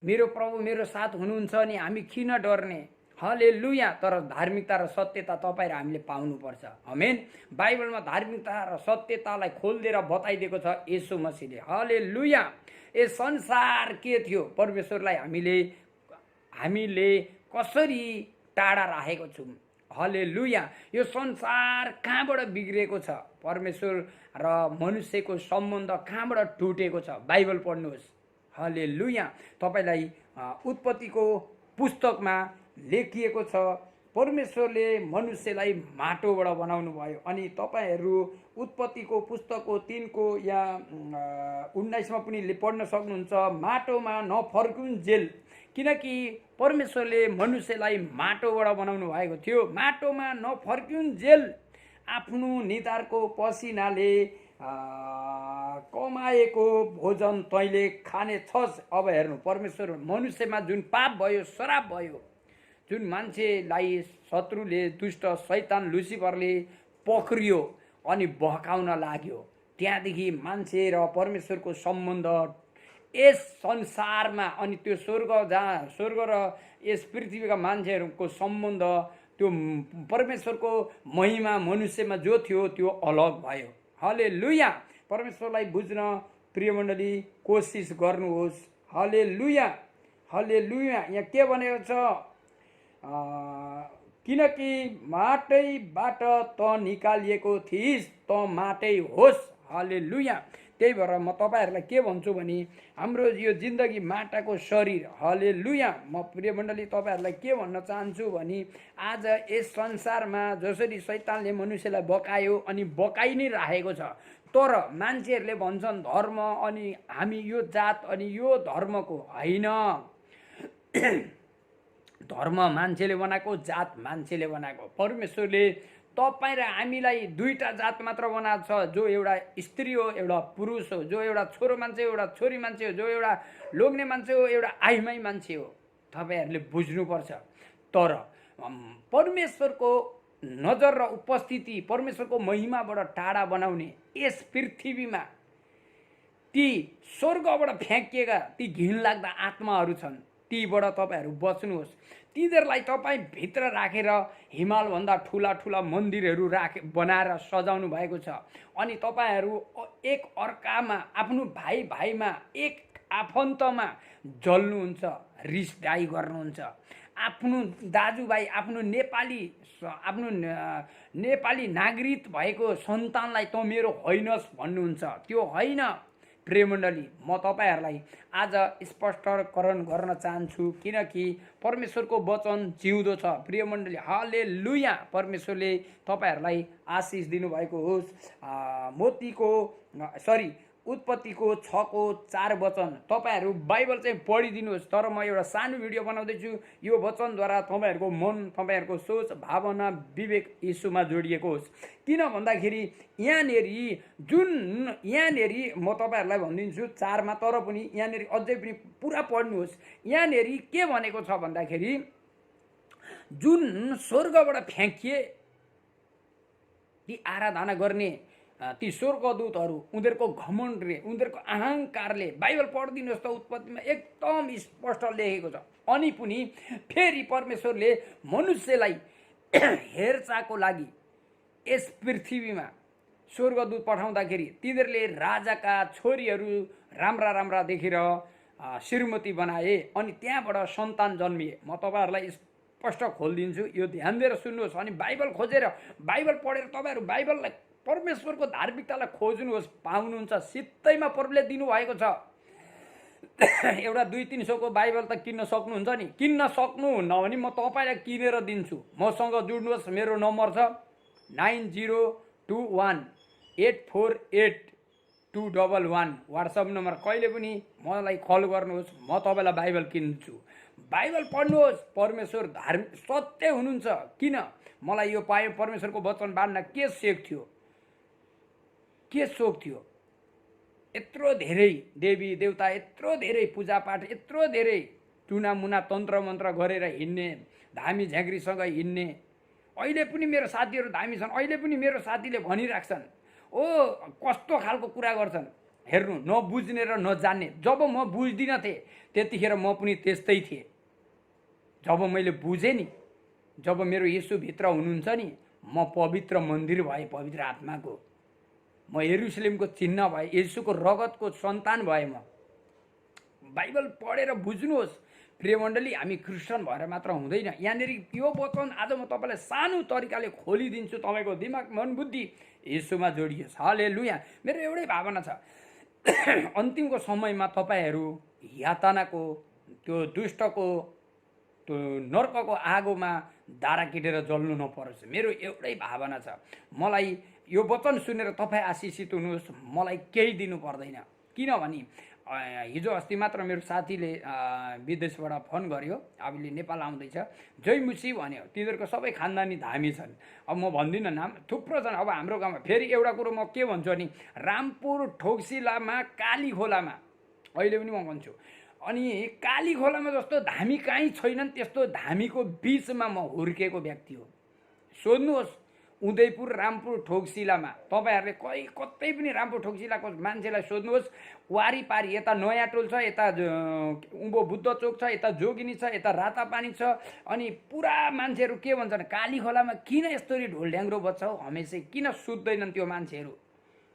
मेरो प्रभु मेरो साथ हुनुहुन्छ नि हामी किन डर्ने। हालेलुया। तर धार्मिकता र सत्यता तपाईँ र हामीले पाउनुपर्छ। आमेन। बाइबलमा धार्मिकता र सत्यतालाई खोलिदिएर बताइदिएको छ येशू मसीहले। हालेलुया। ए संसार के थियो, परमेश्वरलाई हामीले कसरी टाढा राखेको छौँ। हालेलुया। यो संसार कहाँबाट बिग्रेको छ, परमेश्वर र मनुष्यको सम्बन्ध कहाँबाट टुटेको छ, बाइबल पढ्नुहोस्। हालेलुया। तपाईलाई उत्पत्तिको पुस्तकमा लेखिएको छ, परमेश्वरले मनुष्यलाई माटोबाट बनाउनु भयो। अनि तपाईहरू उत्पत्तिको पुस्तकको 3 को या 19 मा पनि पढ्न सक्नुहुन्छ। माटोमा नफर्कुन्जेल, किनकि परमेश्वरले मनुष्यलाई माटोबाट बनाउनु भएको थियो। माटोमा नफर्कुन्जेल आफ्नो निधारको पसिनाले कमाएको भोजन तैँले खाने छस्। अब हेर्नु, परमेश्वर मनुष्यमा जुन पाप भयो, श्राप भयो, जुन मान्छेलाई शत्रुले, दुष्ट शैतान लुसिफरले पक्रियो अनि बहकाउन लाग्यो, त्यहाँदेखि मान्छे र परमेश्वरको सम्बन्ध यस संसारमा, अनि त्यो स्वर्ग र यस पृथ्वीका मान्छेहरूको सम्बन्ध, त्यो परमेश्वरको महिमा मनुष्यमा जो थियो त्यो अलग भयो। हालेलुया। परमेश्वरलाई बुझ्न प्रिय मण्डली कोसिस गर्नुहोस्। हालेलुया। हालेलुया। यहाँ के भनेको छ, किनकि माटैबाट त निकालिएको थिइस्, त माटै होस्। हालेलुया। त्यही भएर म तपाईहरूलाई के भन्छु भने, हाम्रो यो जिन्दगी माटाको शरीर। हालेलुया। म प्रिय मण्डली तपाईहरूलाई के भन्न चाहन्छु भने, आज यस संसारमा जसरी शैतानले मनुष्यलाई बकायो अनि बकाइ नै राखेको छ, तर मान्छेहरूले भन्छन् धर्म, अनि हामी यो जात अनि यो धर्मको होइन। धर्म मान्छेले बनाएको, जात मान्छेले बनाएको। परमेश्वरले तपाईँ र हामीलाई दुईटा जात मात्र बनाएको छ, जो एउटा स्त्री हो, एउटा पुरुष हो, जो एउटा छोरो मान्छे हो, एउटा छोरी मान्छे हो, जो एउटा लोग्ने मान्छे हो, एउटा आइमाई मान्छे हो। तपाईँहरूले बुझ्नुपर्छ। तर परमेश्वरको नजर र उपस्थिति, परमेश्वरको महिमाबाट टाढा बनाउने यस पृथ्वीमा ती स्वर्गबाट फ्याँकिएका ती घिनलाग्दा आत्माहरू छन्। तीबाट तपाईँहरू बच्नुहोस्। तिनीहरूलाई तपाईँ भित्र राखेर हिमालभन्दा ठुला ठुला मन्दिरहरू बनाएर सजाउनु भएको छ। अनि तपाईँहरू एक अर्कामा, आफ्नो भाइ भाइमा, एक आफन्तमा जल्नुहुन्छ, रिसडाइ गर्नुहुन्छ। आफ्नो दाजुभाइ, आफ्नो नेपाली नागरिक भएको सन्तानलाई त मेरो होइनस् भन्नुहुन्छ। त्यो होइन प्रिय मण्डली। म तपाईहरूलाई आज स्पष्टीकरण गर्न चाहन्छु, किनकि परमेश्वरको वचन जिउँदो छ प्रिय मण्डली। हालेलुया। परमेश्वरले तपाईहरूलाई आशिष दिनुभएको होस्। उत्पत्तिको 6 को 4 वचन तपाईहरू बाइबल चाहिँ पढिदिनुहोस्। तर म एउटा सानो भिडियो बनाउँदैछु। यो वचनद्वारा तपाईँहरूको मन, तपाईँहरूको सोच, भावना, विवेक यीशुमा जोडिएको होस्। किन भन्दाखेरि यहाँनेरि म तपाईँहरूलाई भनिदिन्छु 4 मा, तर पनि यहाँनेरि अझै पनि पुरा पढ्नुहोस्। यहाँनेरि के भनेको छ भन्दाखेरि, जुन स्वर्गबाट फ्याँकिए ती आराधना गर्ने ती स्वर्गदूतहरू, उनीहरूको घमण्डले, उनीहरूको अहङ्कारले, बाइबल पढिदिनुहोस् त, उत्पत्तिमा एकदम स्पष्ट लेखेको छ। अनि पनि फेरि परमेश्वरले मनुष्यलाई हेरचाहको लागि यस पृथ्वीमा स्वर्गदूत पठाउँदाखेरि तिनीहरूले राजाका छोरीहरू राम्रा राम्रा देखेर श्रीमती बनाए, अनि त्यहाँबाट सन्तान जन्मिए। म तपाईँहरूलाई स्पष्ट खोलिदिन्छु, यो ध्यान दिएर सुन्नुहोस्। अनि बाइबल खोजेर, बाइबल पढेर तपाईँहरू बाइबललाई, परमेश्वरको धार्मिकतालाई खोज्नुहोस्, पाउनुहुन्छ। सित्तैमा प्रभुले दिनुभएको छ। एउटा 200-300 को बाइबल त किन्न सक्नुहुन्छ नि, किन्न सक्नुहुन्न भने म तपाईँलाई किनेर दिन्छु। मसँग जुड्नुहोस्। मेरो नम्बर छ 9021848211 व्हाट्सएप नम्बर। कहिले पनि मलाई कल गर्नुहोस्, म तपाईँलाई बाइबल किन्छु। बाइबल पढ्नुहोस्। परमेश्वर धार्मिक सत्य हुनुहुन्छ। किन मलाई यो पायो, परमेश्वरको वचन बाँड्न के सेक थियो, के सोख थियो। यत्रो धेरै देवी देवता, यत्रो धेरै पूजापाठ, यत्रो धेरै टुनामुना तन्त्र मन्त्र गरेर हिँड्ने, धामी झाँक्रीसँग हिँड्ने। अहिले पनि मेरो साथीहरू धामी छन्। अहिले पनि मेरो साथीले भनिराख्छन्, ओ कस्तो खालको कुरा गर्छन्। हेर्नु, नबुझ्ने र नजान्ने। जब म बुझ्दिनँ थिएँ त्यतिखेर म पनि त्यस्तै थिएँ। जब मैले बुझेँ नि, जब मेरो येशूभित्र हुनुहुन्छ नि, म पवित्र मन्दिर भएँ पवित्र आत्माको। म यरुशलेमको चिन्ह भएँ, येशूको रगतको सन्तान भएँ म। बाइबल पढेर बुझ्नुहोस् प्रिय मण्डली, हामी क्रिस्चियन भएर मात्र हुँदैन। यहाँनिर यो वचन आज म तपाईँलाई सानो तरिकाले खोलिदिन्छु, तपाईँको दिमाग मन बुद्धि येशूमा जोडियोस्। हालेलुया। मेरो एउटै भावना छ, अन्तिमको समयमा तपाईँहरू यातनाको, त्यो दुष्टको, त्यो नर्कको आगोमा दारा किटेर जल्नु नपरोस्, मेरो एउटै भावना छ। मलाई यो वचन सुनेर तपाईँ आशिषित हुनुहोस्, मलाई केही दिनु पर्दैन। किनभने हिजो अस्ति मात्र मेरो साथीले विदेशबाट फोन गर्यो, अबले नेपाल आउँदैछ, जयमुसी भन्यो। तिनीहरूको सबै खानदानी धामी छन्। अब म भन्दिनँ नाम, थुप्रो छन्। अब हाम्रो गाउँमा फेरि एउटा कुरो म के भन्छु भने, रामपुर ठोकसिलामा काली खोलामा अहिले पनि म भन्छु, अनि काली खोलामा जस्तो धामी कहीँ छैनन्, त्यस्तो धामीको बिचमा म हुर्केको व्यक्ति हो। सोध्नुहोस्, उदयपुर रामपुर ठोकसिलामा तपाईँहरूले कतै पनि रामपुर ठोकसिलाको मान्छेलाई सोध्नुहोस्, वारिपारि यता नयाँ टोल छ, यता उँभो बुद्ध चोक छ, यता जोगिनी छ, यता रातापानी छ, अनि पुरा मान्छेहरू के भन्छन्, काली खोलामा किन यस्तरी ढोलढ्याङ्ग्रो बज्छौ, हमेसै किन सुत्दैनन् त्यो मान्छेहरू?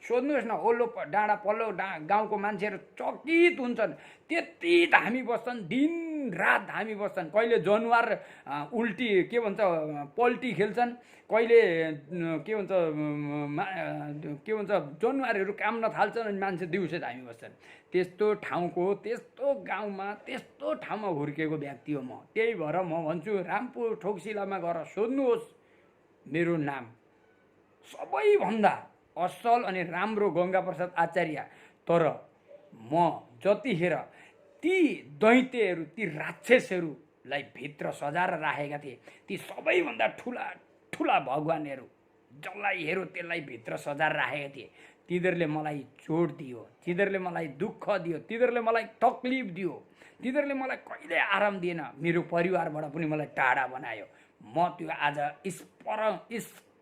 सोध्नुहोस् न, ओल्लो डाँडा पल्लो गाउँको मान्छेहरू चकित हुन्छन्। त्यति धामी बस्छन्, दिन रात धामी बस्छन्। कहिले जनावर उल्टी के भन्छ पल्टी खेल्छन्, कहिले के भन्छ जनावरहरू काम्न थाल्छन्, अनि मान्छे दिउँसो धामी बस्छन्। त्यस्तो ठाउँको, त्यस्तो गाउँमा, त्यस्तो ठाउँमा हुर्केको व्यक्ति हो म। त्यही भएर म भन्छु, रामपुर ठोकसिलामा गएर सोध्नुहोस् मेरो नाम। सबैभन्दा असल अनि राम्रो गङ्गाप्रसाद आचार्य। तर म जतिखेर ती दैत्यहरू, ती राक्षसहरूलाई भित्र सजाएर राखेका थिए, ती सबैभन्दा ठुला ठुला भगवानहरू जसलाई हेरो त्यसलाई भित्र सजाएर राखेका थिए, तिनीहरूले मलाई चोट दियो, तिनीहरूले मलाई दुःख दियो, तिनीहरूले मलाई तकलिफ दियो, तिनीहरूले मलाई कहिले आराम दिएन, मेरो परिवारबाट पनि मलाई टाढा बनायो। म त्यो आज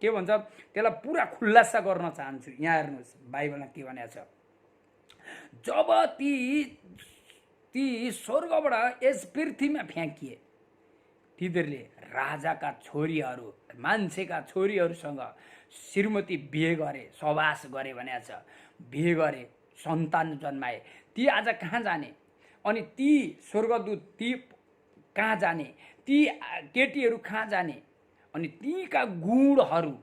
के भन्छ त्यसलाई पुरा खुलासा गर्न चाहन्छु। यहाँ हेर्नुहोस् बाइबलमा के भनेको छ, जब ती स्वर्गबाट यस पृथ्वीमा फ्याँकिए, तिनीहरूले राजाका छोरीहरू, मान्छेका छोरीहरूसँग श्रीमती बिहे गरे, सहवास गरे भनेको छ, बिहे गरे, सन्तान जन्माए। ती आज कहाँ जाने? अनि ती स्वर्गदूत ती कहाँ जाने? ती केटीहरू कहाँ जाने? अनि तीका गुणहरू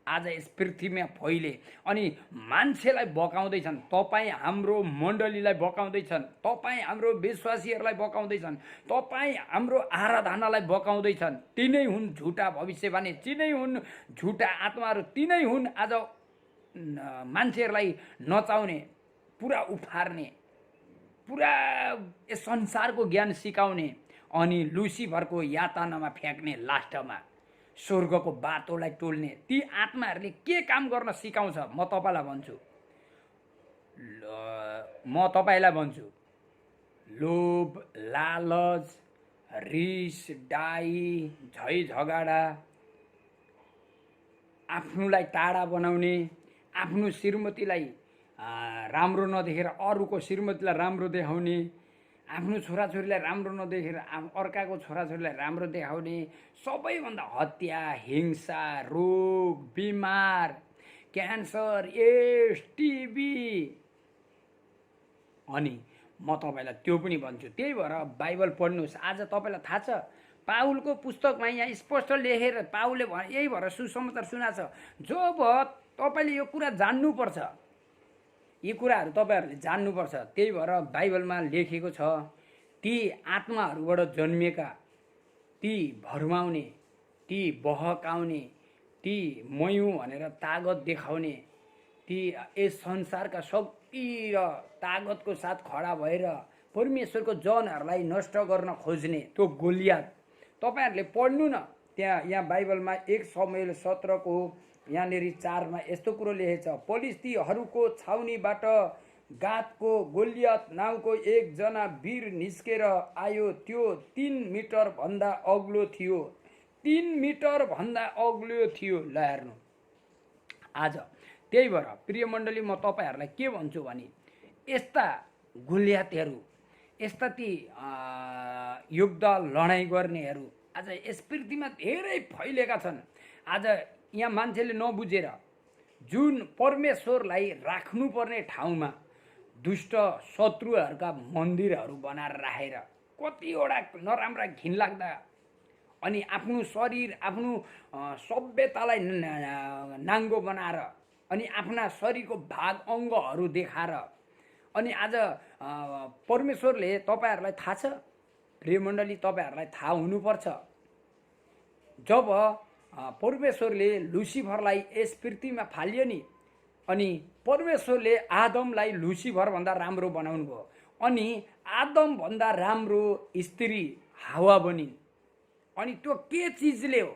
आज यस पृथ्वीमा फैले अनि मान्छेलाई बकाउँदैछन्। तपाईँ हाम्रो मण्डलीलाई बकाउँदैछन्, तपाईँ हाम्रो विश्वासीहरूलाई बकाउँदैछन्, तपाईँ हाम्रो आराधनालाई बकाउँदैछन्। तिनै हुन् झुटा भविष्यवाणी, तिनै हुन् झुटा आत्माहरू, तिनै हुन् आज मान्छेहरूलाई नचाउने, पुरा उफार्ने, पुरा यस संसारको ज्ञान सिकाउने, अनि लुसिफरको यातनामा फ्याँक्ने, लास्टमा स्वर्गको बाटोलाई टोल्ने। ती आत्माहरूले के काम गर्न सिकाउँछ म तपाईँलाई भन्छु, लोभ, लालच, रिस, डाई, झै झगडा, आफ्नुलाई टाढा बनाउने, आफ्नो श्रीमतीलाई राम्रो नदेखेर अरूको श्रीमतीलाई राम्रो देखाउने, आफ्नो छोराछोरीलाई राम्रो नदेखेर अर्काको छोराछोरीलाई राम्रो देखाउने, सबैभन्दा हत्या, हिंसा, रोग, बिमार, क्यान्सर, एड्स, टिबी। अनि म तपाईँलाई त्यो पनि भन्छु। त्यही भएर बाइबल पढ्नुहोस्। आज तपाईँलाई थाहा छ, पाउलको पुस्तकमा यहाँ स्पष्ट लेखेर पाउलले यही भएर सुसमाचार सुनाएको छ, जब तपाईँले यो कुरा जान्नुपर्छ, यी कुराहरू तपाईँहरूले जान्नुपर्छ। त्यही भएर बाइबलमा लेखेको छ, ती आत्माहरूबाट जन्मिएका, ती भरमाउने, ती बहकाउने, ती मयौँ भनेर तागत देखाउने, ती यस संसारका शक्ति र तागतको साथ खडा भएर परमेश्वरको जनहरूलाई नष्ट गर्न खोज्ने त्यो गोलियात तपाईँहरूले पढ्नु न। यहाँ बाइबलमा 1 शमूएल 17 यहाँनिर 4 यस्तो कुरो लेखेको छ, पलिस्तीहरूको छाउनीबाट गातको गोलियत नाउँको एकजना वीर निस्केर आयो। त्यो 3 मिटर भन्दा अग्लो थियो, 3 मिटर भन्दा अग्लो थियो। ल हेर्नु आज। त्यही भएर प्रिय मण्डली, म तपाईँहरूलाई के भन्छु भने, यस्ता गुल्यातेहरू, यस्ता ती युद्ध लडाइँ गर्नेहरू आज यस पृथ्वीमा धेरै फैलेका छन्। आज यहाँ मान्छेले नबुझेर जुन परमेश्वरलाई राख्नुपर्ने ठाउँमा दुष्ट शत्रुहरूका मन्दिरहरू बनाएर राखेर कतिवटा नराम्रा घिनलाग्दा अनि आफ्नो शरीर आफ्नो सभ्यतालाई नाङ्गो बनाएर अनि आफ्ना शरीरको भाग अङ्गहरू देखाएर अनि आज परमेश्वरले तपाईँहरूलाई थाहा छ प्रिय मण्डली, तपाईँहरूलाई थाहा हुनुपर्छ, जब परमेश्वरले लुसिफरलाई यस पृथ्वीमा फाल्यो नि, अनि परमेश्वरले आदमलाई लुसिफरभन्दा राम्रो बनाउनु भयो, अनि आदमभन्दा राम्रो स्त्री हावा बनिन्। अनि त्यो के चिजले हो?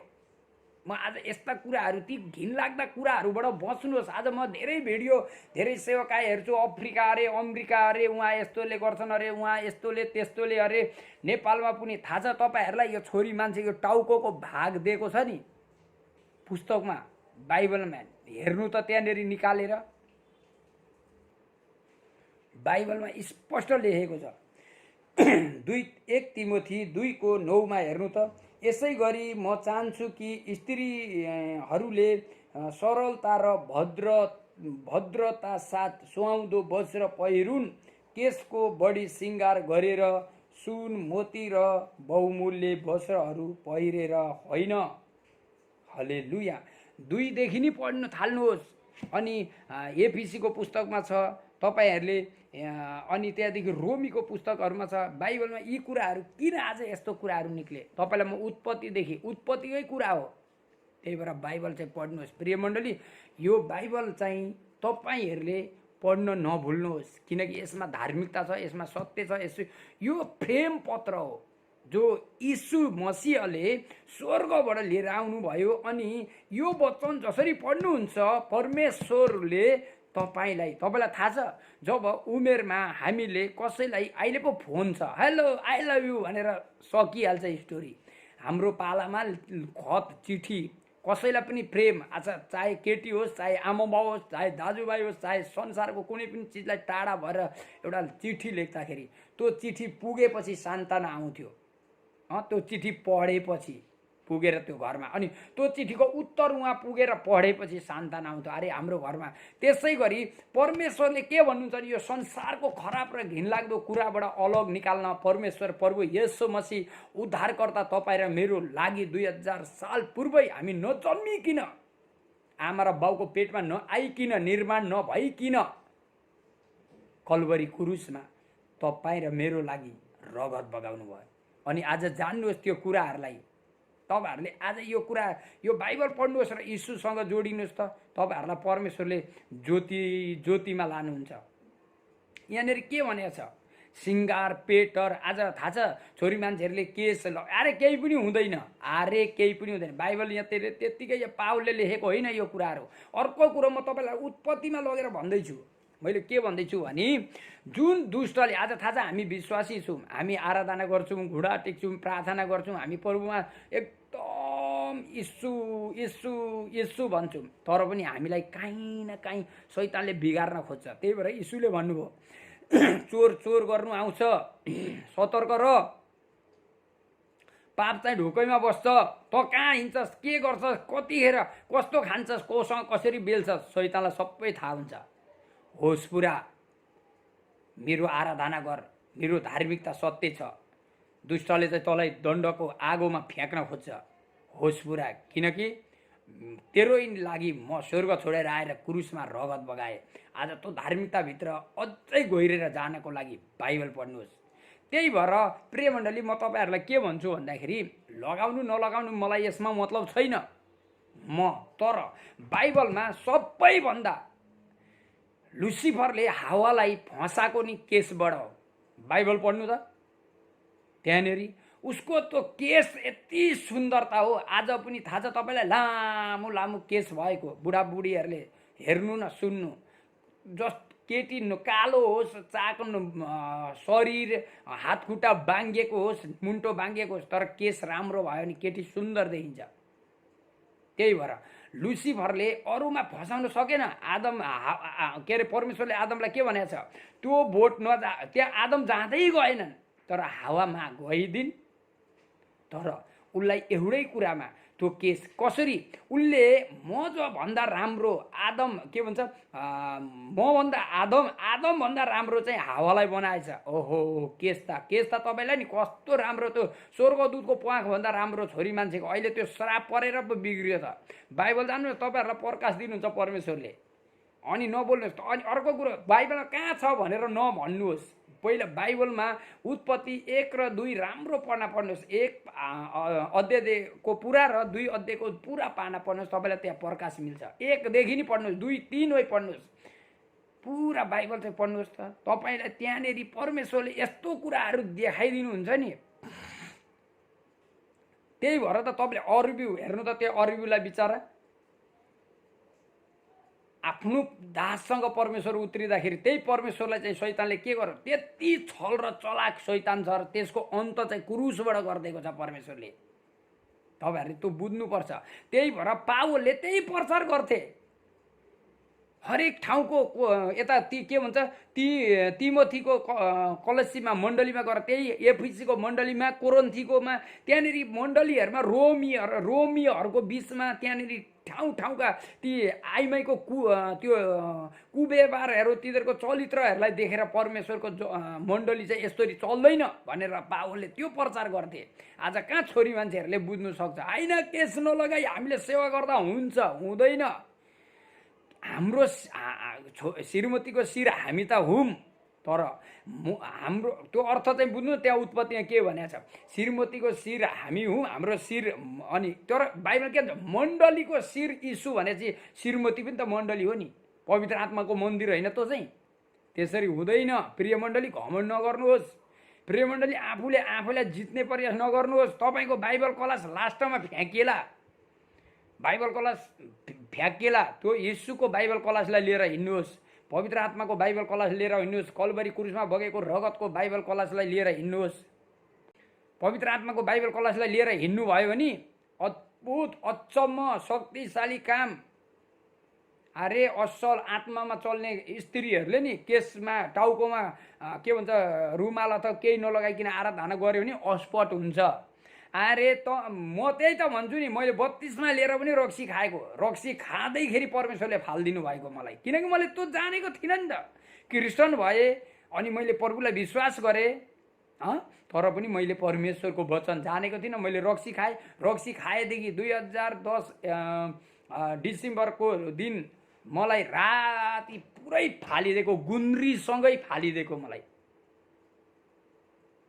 म आज यस्ता कुराहरू, ती घिनलाग्दा कुराहरूबाट बच्नुहोस्। आज म धेरै भिडियो, धेरै सेवकाई हेर्छु, अफ्रिका अरे अमेरिका अरे उहाँ यस्तोले गर्छन् अरे, उहाँ यस्तोले त्यस्तोले अरे। नेपालमा पनि थाहा छ तपाईँहरूलाई, यो छोरी मान्छेको टाउकोको भाग दिएको छ नि पुस्तकमा, बाइबलमा हेर्नु त, त्यहाँनिर निकालेर बाइबलमा स्पष्ट लेखेको छ। 1 तिमोथी 2:9 हेर्नु त। यसै गरी म चाहन्छु कि स्त्रीहरूले सरलता र भद्रता साथ सुहाउँदो वस्त्र पहिरुन्, केशको बढी श्रृङ्गार गरेर, सुन मोती र बहुमूल्य वस्त्रहरू पहिरेर होइन। हल्लेलुया। 2 देखि नि पढ्नु थाल्नुहोस्। अनि एफिसीको पुस्तकमा छ तपाईँहरूले, अनि त्यहाँदेखि रोमीको पुस्तकहरूमा छ। बाइबलमा यी कुराहरू किन आज यस्तो कुराहरू निक्ले? तपाईँलाई म उत्पत्तिकै कुरा हो, त्यही भएर बाइबल चाहिँ पढ्नुहोस्। प्रिय मण्डली, यो बाइबल चाहिँ तपाईँहरूले पढ्न नभुल्नुहोस्, किनकि यसमा धार्मिकता छ, यसमा सत्य छ। यो प्रेम पत्र हो जो यीशु मसीहले स्वर्गबाट लिएर आउनुभयो। अनि यो वचन जसरी पढ्नुहुन्छ, परमेश्वरले तपाईँलाई थाहा छ, जब उमेरमा हामीले कसैलाई, अहिले पो फोन छ, हेलो आई लभ यु भनेर सकिहाल्छ स्टोरी। हाम्रो पालामा खत चिठी, कसैलाई पनि प्रेम, आज चाहे केटी होस्, चाहे आमा बाउ होस्, चाहे दाजुभाइ होस्, चाहे संसारको कुनै पनि चिजलाई टाढा भएर एउटा चिठी लेख्दाखेरि त्यो चिठी पुगेपछि सान्त्वना आउँथ्यो। त्यो चिठी पढेपछि पुगेर त्यो घरमा, अनि त्यो चिठीको उत्तर उहाँ पुगेर पढेपछि सान्त्वना आउँथ्यो, अरे हाम्रो घरमा। त्यसै गरी परमेश्वरले के भन्नुहुन्छ नि, यो संसारको खराब र घिनलाग्दो कुराबाट अलग निकाल्न परमेश्वर प्रभु येशू मसीह उद्धारकर्ता तपाईँ र मेरो लागि 2000 साल पूर्वै हामी नजन्मिकिन, आमा र बाउको पेटमा नआइकिन, निर्माण नभइकिन कल्वरी क्रुसमा तपाईँ र मेरो लागि रगत बगाउनु भयो। अनि आज जान्नुहोस् त्यो कुराहरूलाई, तपाईँहरूले आज यो कुरा, यो बाइबल पढ्नुहोस् र यीशुसँग जोडिनुहोस् त, तपाईँहरूलाई परमेश्वरले ज्योतिमा लानुहुन्छ। यहाँनिर के भनेको छ? सिङ्गार पेटर। आज थाहा छ छोरी मान्छेहरूले केस, अरे केही पनि हुँदैन, अरे केही पनि हुँदैन। बाइबल यहाँ त्यत्तिकै पावलले लेखेको होइन यो कुराहरू। अर्को कुरो म तपाईँलाई उत्पत्तिमा लगेर भन्दैछु। मैले के भन्दैछु भने, जुन दुष्टले, आज थाहा छ हामी विश्वासी छौँ, हामी आराधना गर्छौँ, घुँडा टेक्छौँ, प्रार्थना गर्छौँ, हामी प्रभुमा एकदम यीशु यीशु यीशु भन्छौँ, तर पनि हामीलाई काहीँ न काहीँ शैतानले बिगार्न खोज्छ। त्यही भएर यीशुले भन्नुभयो, चोर गर्नु आउँछ, सतर्क र, पाप चाहिँ ढोकैमा बस्छ, त कहाँ हिँड्छस्, के गर्छस्, कतिखेर कस्तो खान्छस्, कोसँग कसरी बेल्छस्, शैतानलाई सबै थाहा हुन्छ। होस् पुरा, मेरो आराधना गर, मेरो धार्मिकता सत्य छ। दुष्टले चाहिँ तँलाई दण्डको आगोमा फ्याँक्न खोज्छ। होस् पुरा, किनकि तेरो लागि म स्वर्ग छोडेर आएर क्रुसमा रगत बगाएँ। आज त्यो धार्मिकताभित्र अझै गहिरेर जानको लागि बाइबल पढ्नुहोस्। त्यही भएर प्रिय मण्डली, म तपाईँहरूलाई के भन्छु भन्दाखेरि, लगाउनु नलगाउनु मलाई यसमा मतलब छैन, तर बाइबलमा सबैभन्दा लुसिफरले हावालाई फसाएको नि केसबाट हो। बाइबल पढ्नु त, त्यहाँनिर उसको त्यो केस यति सुन्दरता हो। आज पनि थाहा छ तपाईँलाई, लामो लामो केस भएको, बुढाबुढीहरूले हेर्नु न सुन्नु, केटी कालो होस्, चाको शरीर, हात खुट्टा बाङ्गिएको होस्, मुन्टो बाङ्गिएको होस्, तर केस राम्रो भयो भने केटी सुन्दर देखिन्छ। त्यही भएर लुसिफरले अरूमा फसाउन सकेन। आदम के अरे परमेश्वरले आदमलाई के भनेको छ, त्यो बोट नजा, त्यहाँ आदम जाँदै गएनन् तर हावामा गइदिन्। तर उसलाई एउटै कुरामा त्यो केस कसरी, उसले म जो भन्दा राम्रो आदम के भन्छ मभन्दा आदमभन्दा राम्रो चाहिँ हावालाई बनाएछ। ओहो केस त तपाईँलाई नि कस्तो राम्रो, त्यो स्वर्गदूतको प्वाखभन्दा राम्रो छोरी मान्छेको अहिले त्यो श्राप परेर पो बिग्रियो त। बाइबल जान्नु तपाईँहरूलाई प्रकाश दिनुहुन्छ परमेश्वरले। अनि नबोल्नुहोस् त। अनि अर्को कुरो बाइबलमा कहाँ छ भनेर नभन्नुहोस्। पहिला बाइबलमा उत्पत्ति 1 र 2 राम्रो पढ्न पढ्नुहोस्। 1 अध्यायको पुरा र 2 अध्यायको पुरा पाना पढ्नुहोस्, तपाईँलाई त्यहाँ प्रकाश मिल्छ। 1 देखि नि पढ्नुहोस्, 2 3 वै पढ्नुहोस्, पुरा बाइबल चाहिँ पढ्नुहोस् त। तपाईँलाई त्यहाँनिर परमेश्वरले यस्तो कुराहरू देखाइदिनुहुन्छ नि। त्यही भएर त तपाईँले अरबी हेर्नु त, त्यो अरबीलाई बिचारा आफ्नो दाससँग परमेश्वर उत्रिँदाखेरि त्यही परमेश्वरलाई चाहिँ शैतानले के गर्यो, त्यति छल र चलाक शैतान छ र त्यसको अन्त चाहिँ क्रुसबाट गरिदिएको छ परमेश्वरले। तपाईँहरूले त्यो बुझ्नुपर्छ। त्यही भएर पावलले त्यही प्रचार गर्थे हरेक ठाउँको। यता के भन्छ तिमोथीको कलसीमा मण्डलीमा गएर, त्यही एफिसीको मण्डलीमा, कोरिन्थीकोमा, त्यहाँनिर मण्डलीहरूमा रोमीहरूको बिचमा त्यहाँनिर ठाउँका ती आइमाईको त्यो कुव्यवहारहरू, तिनीहरूको चरित्रहरूलाई देखेर परमेश्वरको मण्डली चाहिँ यसरी चल्दैन भनेर पावलले त्यो प्रचार गर्थे। आज कहाँ छोरी मान्छेहरूले बुझ्नु सक्छ। होइन केस नलगाई हामीले सेवा गर्दा हुन्छ, हुँदैन। हाम्रो श्रीमतीको शिर हामी त हुम, तर हाम्रो त्यो अर्थ चाहिँ बुझ्नु। त्यहाँ उत्पत्तिमा के भनेको छ, श्रीमतीको शिर हामी हौँ, हाम्रो शिर। अनि तर बाइबल के भन्छ, मण्डलीको शिर यीशु भनेपछि श्रीमती पनि त मण्डली हो नि, पवित्र आत्माको मन्दिर होइन त चाहिँ। त्यसरी हुँदैन। प्रिय मण्डली घमण्ड नगर्नुहोस्। प्रिय मण्डली आफूलाई जित्ने प्रयास नगर्नुहोस्। तपाईँको बाइबल क्लास लास्टमा फ्याँकिएला, बाइबल क्लास फ्याँकिएला। त्यो यीशुको बाइबल क्लासलाई लिएर हिँड्नुहोस्, पवित्र आत्माको बाइबल क्लास लिएर हिँड्नुहोस्, कलवरी क्रुसमा बगेको रगतको बाइबल क्लासलाई लिएर हिँड्नुहोस्। पवित्र आत्माको बाइबल क्लासलाई लिएर हिँड्नुभयो भने अद्भुत अचम्म शक्तिशाली काम। अरे असल आत्मामा चल्ने स्त्रीहरूले नि केसमा टाउकोमा के भन्छ रुमाल अथवा केही नलगाइकन आराधना गऱ्यो भने अस्पट हुन्छ। अरे त म त्यही त भन्छु नि, मैले 32मा लिएर पनि रक्सी खाएको, रक्सी खाँदैखेरि परमेश्वरले फालिदिनु भएको मलाई, किनकि मैले त्यो जानेको थिइनँ नि त। क्रिस्चियन भए अनि मैले प्रभुलाई विश्वास गरेँ, तर पनि मैले परमेश्वरको वचन जानेको थिइनँ। मैले रक्सी खाएँ। रक्सी खाएदेखि 2010 डिसेम्बरको दिन मलाई राति पुरै फालिदिएको, गुन्द्रीसँगै फालिदिएको मलाई।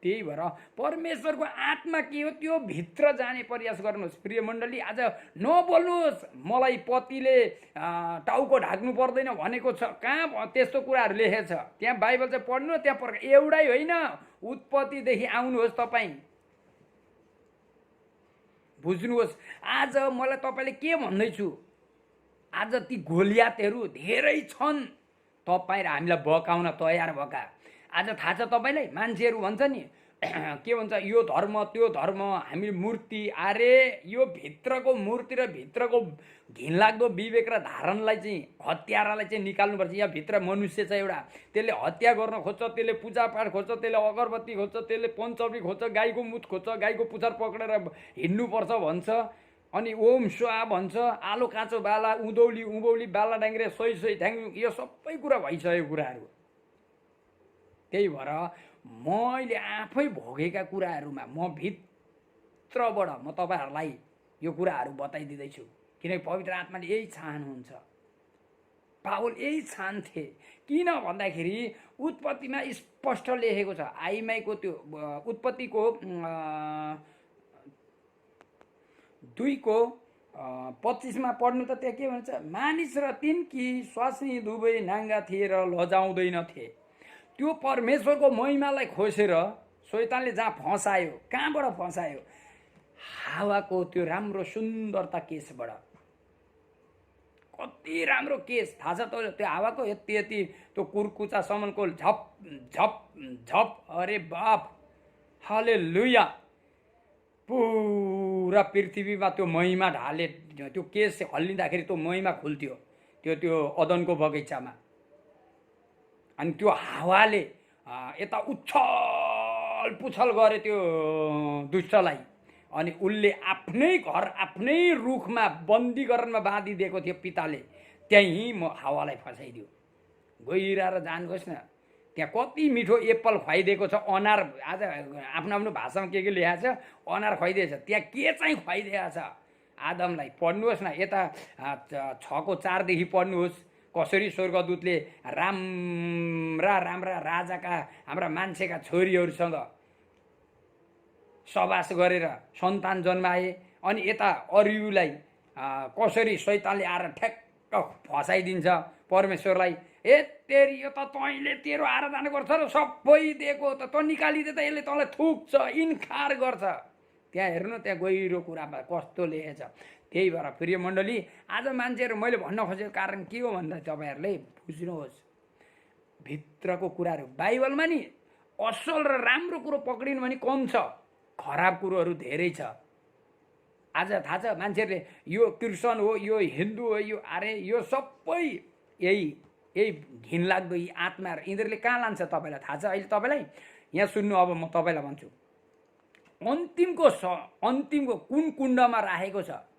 त्यही भएर परमेश्वरको आत्मा के हो त्यो भित्र जाने प्रयास गर्नुहोस्। प्रिय मण्डली आज नबोल्नुहोस् मलाई पतिले टाउको ढाक्नु पर्दैन भनेको छ, कहाँ त्यस्तो कुराहरू लेखेको छ। त्यहाँ बाइबल चाहिँ पढ्नु, त्यहाँ एउटै होइन, उत्पत्तिदेखि आउनुहोस् तपाईँ, बुझ्नुहोस्। आज मलाई तपाईँले के भन्दैछु, आज ती गोलियातहरू धेरै छन् तपाईँ र हामीलाई बकाउन तयार भएका। आज थाहा छ तपाईँलाई, मान्छेहरू भन्छ नि के भन्छ यो धर्म त्यो धर्म, हामी मूर्ति। अरे यो भित्रको मूर्ति र भित्रको घिनलाग्दो विवेक र धारणलाई चाहिँ, हत्यारालाई चाहिँ निकाल्नुपर्छ। यहाँ भित्र मनुष्य छ एउटा, त्यसले हत्या गर्न खोज्छ, त्यसले पूजापाठ खोज्छ, त्यसले अगरबत्ती खोज्छ, त्यसले पञ्चमी खोज्छ, गाईको मुख खोज्छ, गाईको पुछार पक्रेर हिँड्नुपर्छ भन्छ, अनि ओम स्वा भन्छ, आलो काँचो बाला, उँभौली बाला डाङ्ग्रे सोही ढ्याङ, यो सबै कुरा भइसकेको कुराहरू। त्यही भएर मैले आफै भोगेका कुराहरूमा म भित्रबाट म तपाईँहरूलाई यो कुराहरू बताइदिँदैछु, किनकि पवित्र आत्माले यही चाहनुहुन्छ। पावल यही चाहन्थे। किन भन्दाखेरि उत्पत्तिमा स्पष्ट लेखेको छ, आइमाईको त्यो उत्पत्तिको 2:25मा पढ्नु त त्यहाँ के भन्छ, मानिस र तिनकी स्वास्नी दुवै नाङ्गा थिए र लजाउँदैनथे। त्यो परमेश्वरको महिमालाई खोसेर शैतानले जहाँ फसायो, कहाँबाट फसायो, हावाको त्यो राम्रो सुन्दरता केसबाट। कति राम्रो केस थाहा छ त त्यो हावाको, यति त्यो कुर्कुचासम्मको झप झप झप, अरे बाप, हालेलुया, पुरा पुरा पृथ्वीमा त्यो महिमा ढाले, त्यो केस हल्लिँदाखेरि त्यो महिमा खुल्थ्यो त्यो अदनको बगैँचामा। अनि त्यो हावाले यता उछल पुछल गरे त्यो दुष्टलाई। अनि उसले आफ्नै घर आफ्नै रुखमा बन्दीकरणमा बाँधिदिएको थियो पिताले, त्यहीँ म हावालाई फसाइदियो। गइरहेर जानुहोस् न, त्यहाँ कति मिठो एप्पल खुवाइदिएको छ, अनार, आज आफ्नो आफ्नो भाषामा के लेखेको छ, अनार खुवाइदिएछ, त्यहाँ के चाहिँ खुवाइदिएको छ आदमलाई। पढ्नुहोस् न, यता 6:4 देखि पढ्नुहोस्, कसरी स्वर्गदूतले राम्रा राम्रा राजाका हाम्रा मान्छेका छोरीहरूसँग सबास गरेर सन्तान जन्माए। अनि यता अरूलाई कसरी शैतानले आएर ठ्याक्क फसाइदिन्छ परमेश्वरलाई। ए तेरी, यो त तैँले तेरो आराधना गर्छ र सबै दिएको त निकालिदिए त यसले तँलाई थुक्छ, इन्कार गर्छ। त्यहाँ हेर्नु, त्यहाँ गहिरो कुरामा कस्तो लेखेछ। त्यही भएर प्रिय मण्डली, आज मान्छेहरू, मैले भन्न खोजेको कारण के हो भन्दा तपाईँहरूले बुझ्नुहोस्, भित्रको कुराहरू बाइबलमा नि असल र राम्रो कुरो पक्रिनु भने कम छ, खराब कुरोहरू धेरै छ। आज थाहा छ मान्छेहरूले यो क्रिस्चियन हो, यो हिन्दू हो, यो अरे यो सबै यही घिनलाग्दो यी आत्माहरू, यिनीहरूले कहाँ लान्छ तपाईँलाई थाहा छ। अहिले तपाईँलाई यहाँ सुन्नु, अब म तपाईँलाई भन्छु, अन्तिमको कुन कुण्डमा राखेको छ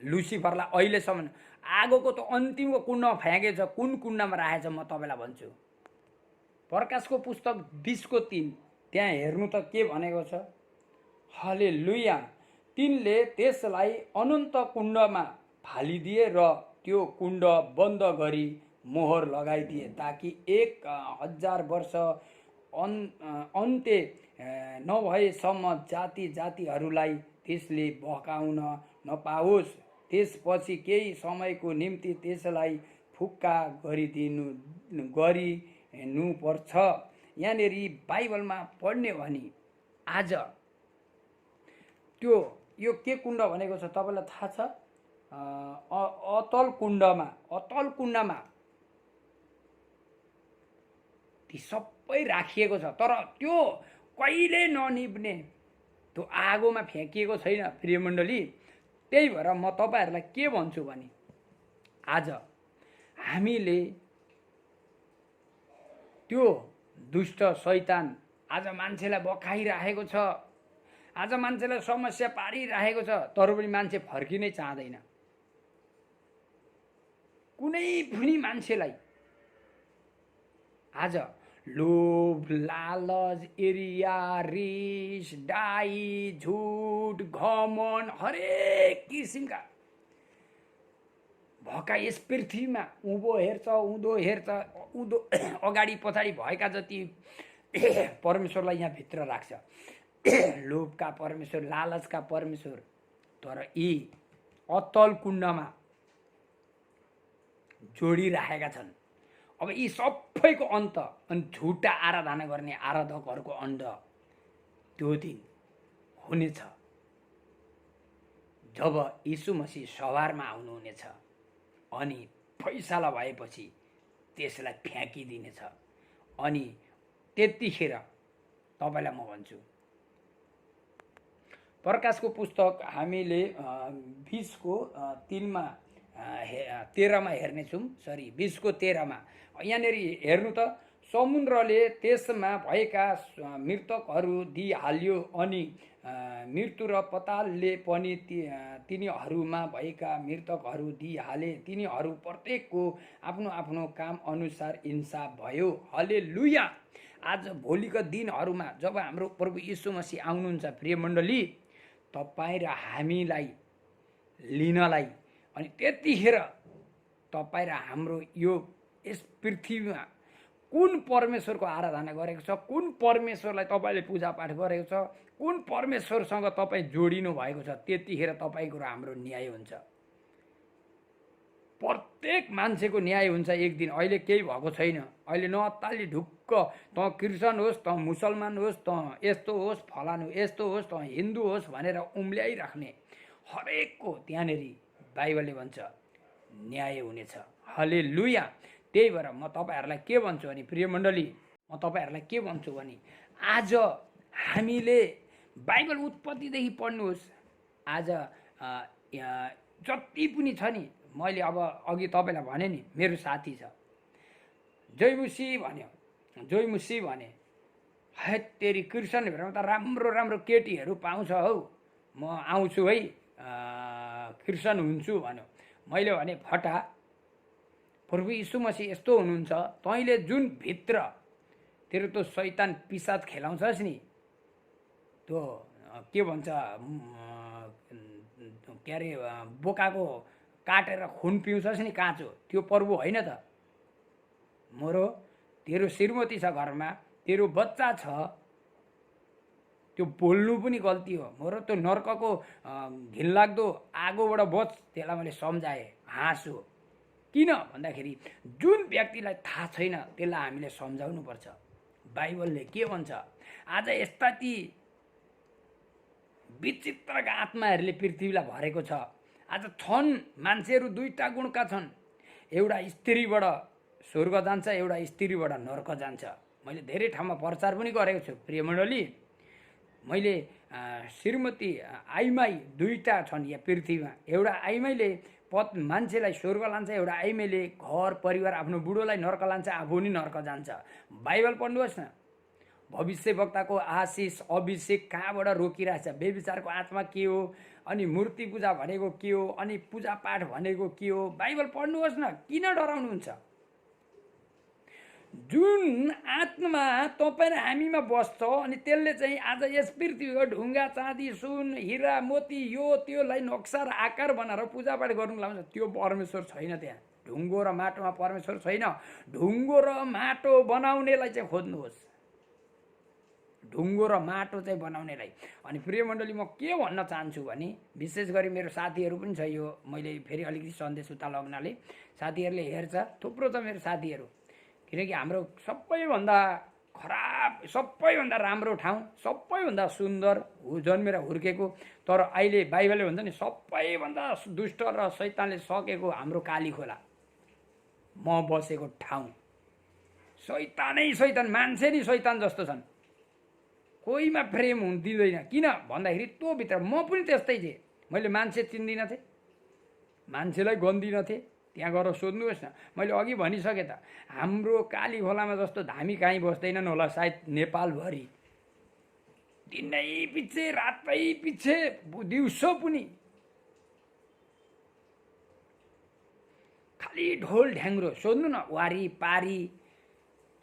लुसिफरलाई अहिलेसम्म। आगोको त अन्तिमको कुण्डमा फ्याँकेको छ, कुन कुण्डमा राखेको छ म तपाईँलाई भन्छु। प्रकाशको पुस्तक 20:3 त्यहाँ हेर्नु त के भनेको छ। हालेलुया। तिनले त्यसलाई अनन्त कुण्डमा फालिदिए र त्यो कुण्ड बन्द गरी मोहर लगाइदिए, ताकि 1000 वर्ष अन्त्य नभएसम्म जाति जातिहरूलाई त्यसले बहकाउन नपाओस्। त्यसपछि केही समयको निम्ति त्यसलाई फुक्का गरिनुपर्छ। यहाँनिर बाइबलमा पढ्ने भने आज त्यो यो के कुण्ड भनेको छ तपाईँलाई थाहा छ। अतल कुण्डमा ती सबै राखिएको छ, तर त्यो कहिले ननिभ्ने, त्यो आगोमा फ्याँकिएको छैन प्रिय मण्डली। त्यही भएर म तपाईँहरूलाई के भन्छु भने, आज हामीले त्यो दुष्ट शैतान आज मान्छेलाई बकाइराखेको छ, आज मान्छेलाई समस्या पारिराखेको छ, तर पनि मान्छे फर्किनै चाहँदैन। कुनै पनि मान्छेलाई आज लोभ, लालच, इर्ष्या, रिस, डाई, झुट, घमन, हरेक किसिमका भका यस पृथ्वीमा उँभो हेर्छ, उँधो हेर्छ, उँधो अगाडि पछाडि भएका जति परमेश्वरलाई यहाँ भित्र राख्छ। लोभका परमेश्वर, लालचका परमेश्वर, तर यी अतल कुण्डमा जोडिराखेका छन्। अब यी सबैको अन्त, अनि झुटा आराधना गर्ने आराधकहरूको अन्त त्यो दिन हुनेछ जब यीशु मसीह सवारमा आउनुहुनेछ। अनि फैसला भएपछि त्यसलाई फ्याँकिदिनेछ। अनि त्यतिखेर तपाईँलाई म भन्छु, प्रकाशको पुस्तक हामीले 20:13 हेर्नेछौँ। 20:13 यहाँनिर हेर्नु त, समुद्रले त्यसमा भएका मृतकहरू दिइहाल्यो, अनि मृत्यु र पतालले पनि तिनीहरूमा भएका मृतकहरू दिइहाले। तिनीहरू प्रत्येकको आफ्नो आफ्नो काम अनुसार इन्साफ भयो। हालेलुया। आज भोलिका दिनहरूमा जब हाम्रो प्रभु यीशु मसीह आउनुहुन्छ प्रिय मण्डली, तपाईँ र हामीलाई लिनलाई, अनि त्यतिखेर तपाईँ र हाम्रो यो यस पृथ्वीमा कुन परमेश्वरको आराधना गरेको छ, कुन परमेश्वरलाई तपाईँले पूजापाठ गरेको छ, कुन परमेश्वरसँग तपाईँ जोडिनु भएको छ, त्यतिखेर तपाईँको र हाम्रो न्याय हुन्छ। प्रत्येक मान्छेको न्याय हुन्छ एक दिन। अहिले केही भएको छैन। अहिले नअत्ताली ढुक्क, त क्रिस्चियन होस्, त मुसलमान होस्, त यस्तो होस्, फलानु यस्तो होस्, त हिन्दू होस् भनेर उम्ल्याइराख्ने हरेकको त्यहाँनिर बाइबलले भन्छ न्याय हुनेछ। हालेलुया। त्यही भएर म तपाईँहरूलाई के भन्छु भने प्रिय मण्डली, म तपाईँहरूलाई के भन्छु भने, आज हामीले बाइबल उत्पत्तिदेखि पढ्नुहोस्, आज जति पनि छ नि, मैले अब अघि तपाईँलाई भने नि, मेरो साथी छ, जयमुसी भन्यो, जयमुसी भने, हैत तेरी कृष्ण भेटमा त राम्रो राम्रो केटीहरू पाउँछ हौ, म आउँछु है, कृष्ण हुन्छु भन्यो। मैले भने फटा, प्रभु यीशु मसीह यस्तो हुनुहुन्छ, तैँले जुन भित्र तेरो त्यो शैतान पिसाच खेलाउँछस् नि, त्यो के भन्छ के अरे बोकाको काटेर खुन पिउँछस् नि काँचो, त्यो प्रभु होइन त। मोरो तेरो श्रीमती छ घरमा, तेरो बच्चा छ, त्यो बोल्नु पनि गल्ती हो। मोरो त्यो नर्कको घिनलाग्दो आगोबाट बच, त्यसलाई मैले सम्झाएँ, हाँसो। किन भन्दाखेरि जुन व्यक्तिलाई थाहा छैन त्यसलाई हामीले सम्झाउनुपर्छ। बाइबलले के भन्छ, आज यस्ता ती विचित्रका आत्माहरूले पृथ्वीलाई भरेको छ। आज छन् मान्छेहरू दुईटा गुणका छन्, एउटा स्त्रीबाट स्वर्ग जान्छ, एउटा स्त्रीबाट नर्क जान्छ। मैले धेरै ठाउँमा प्रचार पनि गरेको छु प्रिय मण्डली। मैले श्रीमती आइमाई दुईटा छन् यहाँ पृथ्वीमा, एउटा आइमाईले मान्छेलाई स्वर्ग लान्छ, एउटा आइमाईले घर परिवार आफ्नो बुढोलाई नर्क लान्छ, आफू पनि नर्क जान्छ। बाइबल पढ्नुहोस् न, भविष्यवक्ताको आशिष अभिषेक कहाँबाट रोकिरहेछ, बेविचारको आत्मा के हो, अनि मूर्ति पूजा भनेको के हो, अनि पूजापाठ भनेको के हो, बाइबल पढ्नुहोस् न। किन डराउनुहुन्छ? जुन आत्मा तपाईँ र हामीमा बस्छ, अनि त्यसले चाहिँ आज यस पृथ्वीको ढुङ्गा चाँदी सुन हिरा मोती यो त्योलाई नक्सा र आकार बनाएर पूजापाठ गर्नु लाउँछ, त्यो परमेश्वर छैन। त्यहाँ ढुङ्गो र माटोमा परमेश्वर छैन। ढुङ्गो र माटो बनाउनेलाई चाहिँ खोज्नुहोस्, ढुङ्गो र माटो चाहिँ बनाउनेलाई। अनि प्रिय मण्डली, म के भन्न चाहन्छु भने, विशेष गरी मेरो साथीहरू पनि छ, यो मैले फेरि अलिकति सन्देश उता लग्नाले साथीहरूले हेर्छ, थुप्रो छ मेरो साथीहरू। किनकि हाम्रो सबैभन्दा खराब, सबैभन्दा राम्रो ठाउँ, सबैभन्दा सुन्दर जन्मेर हुर्केको, तर अहिले बाइबलले भन्छ नि सबैभन्दा दुष्ट र शैतानले सकेको हाम्रो काली खोला, म बसेको ठाउँ। शैतानै शैतान, मान्छे नि शैतान जस्तो छन्, कोहीमा प्रेम हुन दिँदैन। किन भन्दाखेरि त्यो भित्र म पनि त्यस्तै थिएँ। मैले मान्छे चिन्दिनँ थिएँ, मान्छेलाई गन्दिनँ थिएँ। त्यहाँ गएर सोध्नुहोस् न, मैले अघि भनिसकेँ त, हाम्रो काली खोलामा जस्तो धामी कहीँ बस्दैनन् होला सायद नेपालभरि। दिनै पछि रातै पछि दिउँसो पनि खालि ढोल ढ्याङ्ग्रो, सोध्नु न वारी पारी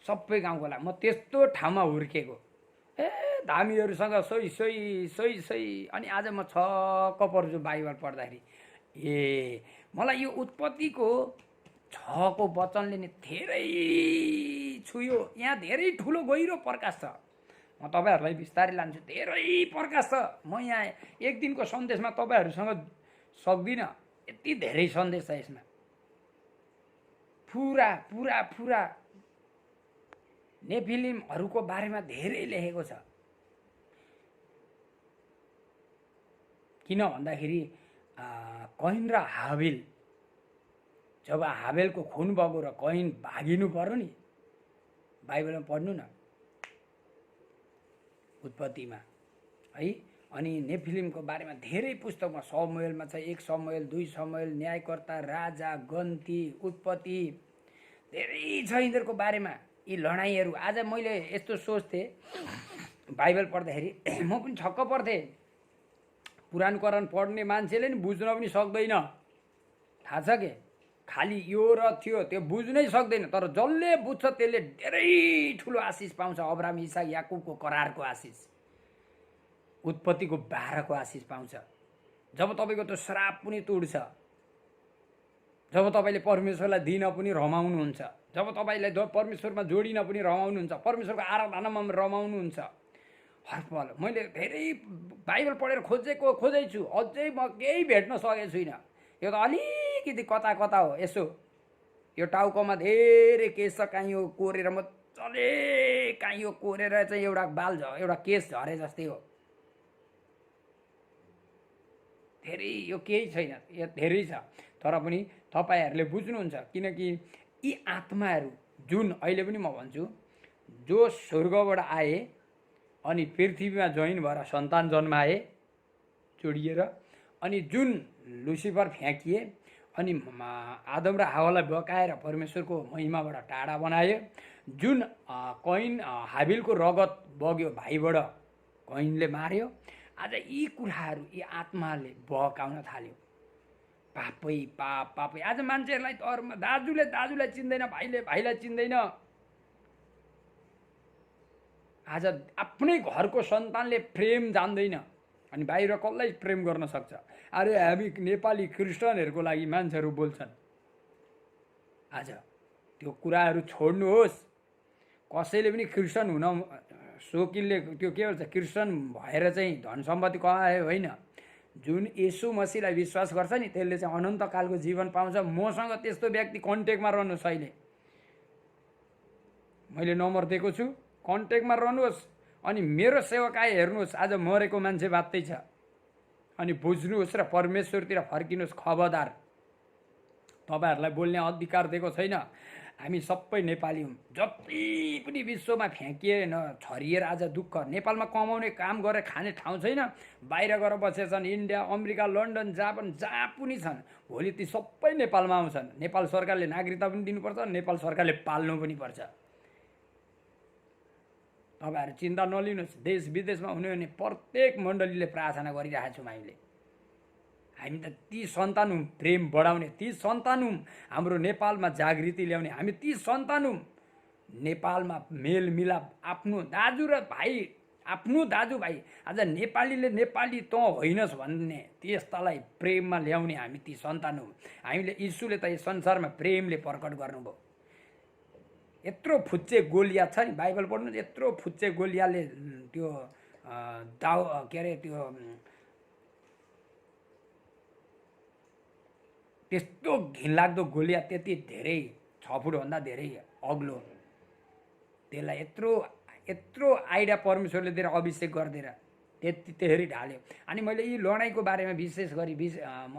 सबै गाउँको लागि। म त्यस्तो ठाउँमा हुर्केको, धामीहरूसँग सोही सोही सोही सोही। अनि आज म छक्क पर्छु बाइबल पढ्दाखेरि। मलाई यो उत्पत्तिको 6 को वचनले नि धेरै छुयो। यहाँ धेरै ठुलो गहिरो प्रकाश छ। म तपाईँहरूलाई बिस्तारै लान्छु, धेरै प्रकाश छ। म यहाँ एक दिनको सन्देशमा तपाईँहरूसँग सक्दिनँ, यति धेरै सन्देश छ यसमा। पुरा पुरा पुरा नेफिलिमहरूको बारेमा धेरै लेखेको छ। किन भन्दाखेरि कैन र हाबिल, जब हाबेलको खुन बगो र कैन भागिनु पर्यो नि, बाइबलमा पढ्नु न उत्पत्तिमा है। अनि नेफिलिमको बारेमा धेरै पुस्तकमा, समुएलमा छ, 1 समुएल 2 समुएल, न्यायकर्ता, राजा, गन्ती, उत्पत्ति, धेरै छ यिनीहरूको बारेमा यी लडाइँहरू। आज मैले यस्तो सोच्थेँ बाइबल पढ्दाखेरि, म पनि छक्क पर्थेँ। पुराण कुरान पढ्ने मान्छेले नि बुझ्न पनि सक्दैन, थाहा छ के, खालि यो र थियो त्यो बुझ्नै सक्दैन। तर जसले बुझ्छ त्यसले धेरै ठुलो आशिष पाउँछ। अब्राहम इसाक याकुबको करारको आशिष, उत्पत्तिको 12 को आशिष पाउँछ। जब तपाईँको त्यो श्राप पनि तुड्छ, जब तपाईँले परमेश्वरलाई दिन पनि रमाउनुहुन्छ, जब तपाईँलाई परमेश्वरमा जोडिन पनि रमाउनुहुन्छ, परमेश्वरको आराधनामा रमाउनुहुन्छ हर पल। मैले धेरै बाइबल पढेर खोजेछु, अझै म केही भेट्न सकेको छुइनँ। यो त अलिकति कता कता हो, यसो यो टाउकोमा धेरै केस छ, काहीँ यो कोरेर मजाले, काहीँ यो कोरेर चाहिँ एउटा बाल एउटा केस झरे जस्तै हो। धेरै यो केही छैन, यो धेरै छ। तर पनि तपाईँहरूले बुझ्नुहुन्छ, किनकि यी आत्माहरू जुन अहिले पनि म भन्छु, जो स्वर्गबाट आए अनि पृथ्वीमा जोइन भएर सन्तान जन्माए जोडिएर, अनि जुन लुसिफर फ्याँकिए अनि आदम र हावालाई बकाएर परमेश्वरको महिमाबाट टाढा बनाए, जुन कैन हाबिलको रगत बग्यो भाइबाट कैनले मार्यो, आज यी कुराहरू यी आत्माले बहकाउन थाल्यो। पापै पाप पापै। आज मान्छेहरूलाई धर्म, दाजुले दाजुलाई चिन्दैन, भाइले भाइलाई चिन्दैन। आज आफ्नै घरको सन्तानले प्रेम जान्दैन अनि बाहिर कसलाई प्रेम गर्न सक्छ? अरे हामी नेपाली क्रिस्चियनहरूको लागि मान्छेहरू बोल्छन्। आज त्यो कुराहरू छोड्नुहोस्। कसैले पनि क्रिस्चियन हुन सोकिलले त्यो के भन्छ, क्रिस्चियन भएर चाहिँ धन सम्पत्ति कमायो होइन। जुन येशू मसीहलाई विश्वास गर्छ नि त्यसले चाहिँ अनन्तकालको जीवन पाउँछ। मसँग त्यस्तो व्यक्ति कन्ट्याक्टमा रहनुहोस्। अहिले मैले नम्बर दिएको छु, कन्ट्याक्टमा रहनुहोस् अनि मेरो सेवकाई हेर्नुहोस्। आज मरेको मान्छे बात्तै छ अनि बुझ्नुहोस् र परमेश्वरतिर फर्किनुहोस्। खबरदार, तपाईँहरूलाई बोल्ने अधिकार दिएको छैन। हामी सबै नेपाली हौँ। जति पनि विश्वमा फ्याँकिए छरिएर आज दुःख। नेपालमा कमाउने काम गरेर खाने ठाउँ छैन, बाहिर गएर बसेछन्। इन्डिया, अमेरिका, लन्डन, जापान जहाँ पनि छन्, भोलि ती सबै नेपालमा आउँछन्। नेपाल सरकारले नागरिकता पनि दिनुपर्छ, नेपाल सरकारले पाल्नु पनि पर्छ। तपाईँहरू चिन्ता नलिनुहोस्। देश विदेशमा हुने भने प्रत्येक मण्डलीले प्रार्थना गरिरहेका छौँ। हामी त ती सन्तान हौँ प्रेम बढाउने, ती सन्तान हौँ हाम्रो नेपालमा जागृति ल्याउने, हामी ती सन्तान हौँ नेपालमा मेलमिलाप, आफ्नो दाजु र भाइ, आफ्नो दाजुभाइ। आज नेपालीले नेपाली तँ होइनस् भन्ने त्यस्तालाई प्रेममा ल्याउने हामी ती सन्तान हौँ। हामीले यीशुले त यस संसारमा प्रेमले प्रकट गर्नुभयो। यत्रो फुच्चे गोलियात छ नि, बाइबल पढ्नु, यत्रो फुच्चे गोलियाले त्यो के अरे त्यो त्यस्तो घिनलाग्दो गोलियात, त्यति धेरै 6 फुटभन्दा धेरै अग्लो, त्यसलाई यत्रो यत्रो आइडिया परमेश्वरले दिएर अभिषेक गरिदिएर त्यसरी ढाल्यो। अनि मैले यी लडाइँको बारेमा विशेष गरी म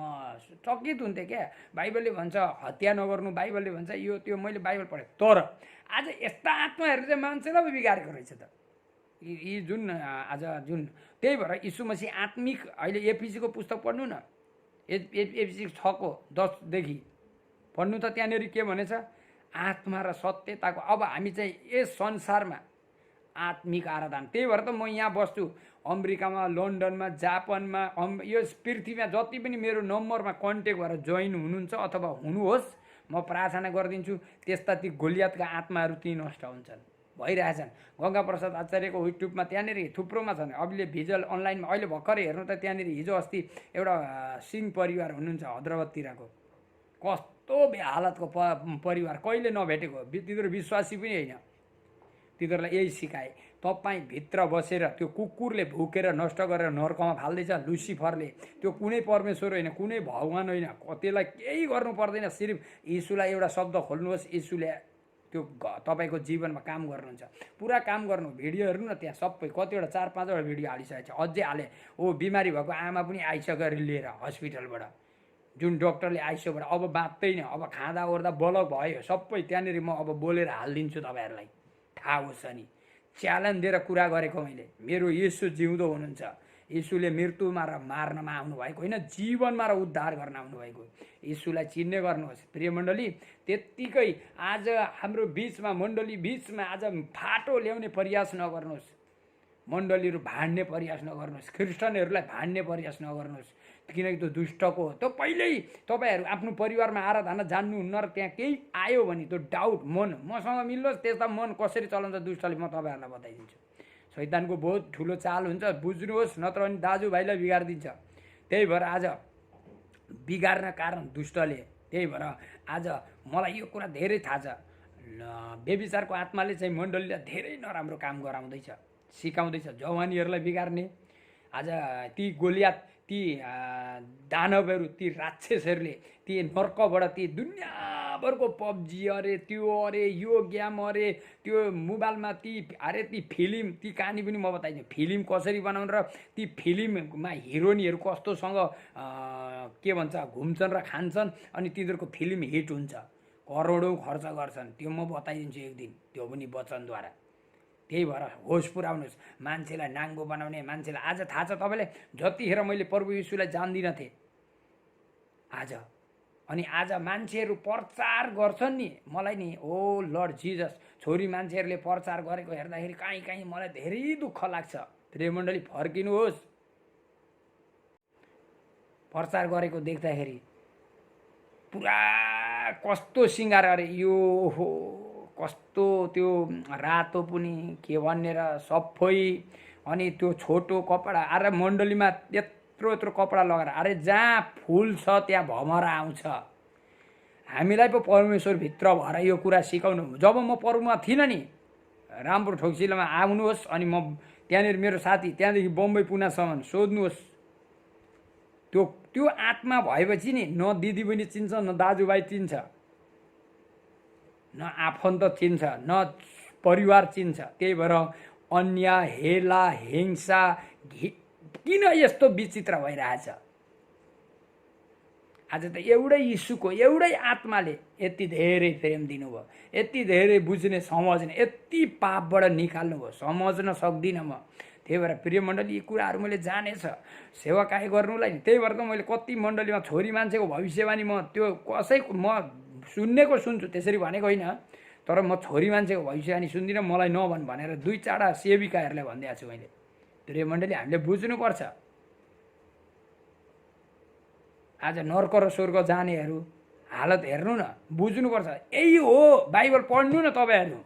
चकित हुन्थेँ क्या। बाइबलले भन्छ हत्या नगर्नु, बाइबलले भन्छ यो त्यो, मैले बाइबल पढेँ। तर आज यस्ता आत्माहरू चाहिँ मान्छेलाई बिगारेको रहेछ त यी जुन आज जुन। त्यही भएर यीशु मसीह आत्मिक, अहिले एफिसीको पुस्तक पढ्नु न, एफिसी 6:10 पढ्नु त। त्यहाँनिर के भनेछ? आत्मा र सत्यताको। अब हामी चाहिँ यस संसारमा आत्मिक आराधना। त्यही भएर त म यहाँ बस्छु, अमेरिकामा, लन्डनमा, जापानमा, यो पृथ्वीमा जति पनि मेरो नम्बरमा कन्ट्याक्ट भएर जोइन हुनुहुन्छ अथवा हुनुहोस्, म प्रार्थना गरिदिन्छु। त्यस्ता ती गोलियातका आत्माहरू ती नष्ट हुन्छन्, भइरहेछन्। गङ्गा प्रसाद आचार्यको युट्युबमा त्यहाँनिर थुप्रोमा छन्। अहिले भिजुअल अनलाइनमा अहिले भर्खरै हेर्नु त, त्यहाँनिर हिजो अस्ति एउटा सिंह परिवार हुनुहुन्छ हैदराबादतिरको, कस्तो हालतको परिवार, कहिले नभेटेको, तिनीहरू विश्वासी पनि होइन। तिनीहरूलाई यही सिकाए, तपाईँ भित्र बसेर त्यो कुकुरले भुकेर नष्ट गरेर नर्कमा फाल्दैछ लुसिफरले। त्यो कुनै परमेश्वर होइन, कुनै भगवान होइन, त्यसलाई केही गर्नु पर्दैन। सिर्फ यीशुलाई एउटा शब्द खोल्नुहोस्, यीशुले त्यो तपाईँको जीवनमा काम गर्नुहुन्छ, पुरा काम गर्नु। भिडियो हेर्नु न, त्यहाँ सबै कतिवटा 4-5वटा भिडियो हालिसकेको छ। अझै हाले। बिमारी भएको आमा पनि आइसक्यो लिएर हस्पिटलबाट, जुन डक्टरले आइसक्योबाट अब बाँच्दैन, अब खाँदा ओर्दा बलक भयो सबै। त्यहाँनिर म अब बोलेर हालिदिन्छु, तपाईँहरूलाई थाहा होस्। अनि च्यालेन्ज दिएर कुरा गरेको मैले। मेरो यीशु जिउँदो हुनुहुन्छ। यीशुले मृत्युमा र मार्नमा आउनुभएको होइन, जीवनमा र उद्धार गर्न आउनुभएको। यीशुलाई चिन्ने गर्नुहोस् प्रिय मण्डली। त्यत्तिकै आज हाम्रो बिचमा, मण्डली बिचमा आज फाटो ल्याउने प्रयास नगर्नुहोस्, मण्डलीहरू भाड्ने प्रयास नगर्नुहोस्, क्रिस्चियनहरूलाई भाड्ने प्रयास नगर्नुहोस्, किनकि त्यो दुष्टको हो। त्यो पहिल्यै तपाईँहरू आफ्नो परिवारमा आराधना जान्नुहुन्न र त्यहाँ केही आयो भने त्यो डाउट मन मसँग मिल्नुहोस्, त्यस्ता मन कसरी चलाउँछ दुष्टले म तपाईँहरूलाई बताइदिन्छु। शैतानको बहुत ठुलो चाल हुन्छ, बुझ्नुहोस्, नत्र भने दाजुभाइलाई बिगारिदिन्छ। त्यही भएर आज बिगार्न कारण दुष्टले। त्यही भएर आज मलाई यो कुरा धेरै थाहा छ, बेविचारको आत्माले चाहिँ मण्डलीलाई धेरै नराम्रो काम गराउँदैछ, सिकाउँदैछ, जवानीहरूलाई बिगार्ने। आज ती गोलियात, ती दानवहरू, ती राक्षसहरूले, ती नर्कबाट, ती दुनियाँभरको पब्जी अरे त्यो अरे यो गेम अरे त्यो मोबाइलमा ती अरे ती फिल्म, ती कहानी पनि म बताइदिन्छु। फिल्म कसरी बनाउनु र ती फिल्ममा हिरोइनहरू कस्तोसँग के भन्छ घुम्छन् र खान्छन्, अनि तिनीहरूको फिल्म हिट हुन्छ, करोडौँ खर्च गर्छन्। त्यो म बताइदिन्छु एक दिन, त्यो पनि वचनद्वारा। त्यही भएर होस पुऱ्याउनुहोस्, मान्छेलाई नाङ्गो बनाउने, मान्छेलाई आज थाहा छ तपाईँले जतिखेर मैले प्रभु यीशुलाई जान्दिनँ थिएँ आज, अनि आज मान्छेहरू प्रचार गर्छन् नि मलाई नि, ओ लर्ड जिजस, छोरी मान्छेहरूले प्रचार गरेको हेर्दाखेरि काहीँ काहीँ मलाई धेरै दुःख लाग्छ। प्रिय मण्डली फर्किनुहोस्, प्रचार गरेको देख्दाखेरि पुरा कस्तो सिँगार, अरे यो हो कस्तो त्यो रातो पनि के भनेर सबै, अनि त्यो छोटो कपडा, अरे मण्डलीमा यत्रो यत्रो कपडा लगाएर, अरे जहाँ फुल छ त्यहाँ भमरा आउँछ। हामीलाई पो परमेश्वरभित्र भएर यो कुरा सिकाउनु। जब म परुमा थिइनँ नि रामपुर ठोकसिलामा आउनुहोस्, अनि म त्यहाँनिर मेरो साथी त्यहाँदेखि बम्बई पुनासम्म सोध्नुहोस्, त्यो त्यो आत्मा भएपछि नि न दिदीबहिनी चिन्छ, न दाजुभाइ चिन्छ, न आफन्त चिन्छ, न परिवार चिन्छ। त्यही भएर अन्याय, हेला, हिंसा किन यस्तो विचित्र भइरहेछ? आज त एउटै यीशुको एउटै आत्माले यति धेरै प्रेम दिनुभयो, यति धेरै बुझ्ने समझ्ने, यति पापबाट निकाल्नुभयो, समझ्न सक्दिनँ म। त्यही भएर प्रिय मण्डली यी कुराहरू मैले जानेछ सेवाकाय गर्नुलाई। त्यही भएर त मैले कति मण्डलीमा छोरी मान्छेको भविष्यवाणी म त्यो कसैको म सुन्नेको सुन्छु, त्यसरी भनेको होइन, तर म छोरी मान्छेको भविष्यवाणी सुन्दिनँ, मलाई नभन् भनेर 2-4 सेविकाहरूलाई भनिदिएको छु मैले। प्रिय मण्डली हामीले बुझ्नुपर्छ, आज नर्क र स्वर्ग जानेहरू हालत हेर्नु न, बुझ्नुपर्छ। यही हो, बाइबल पढ्नु न तपाईँहरू,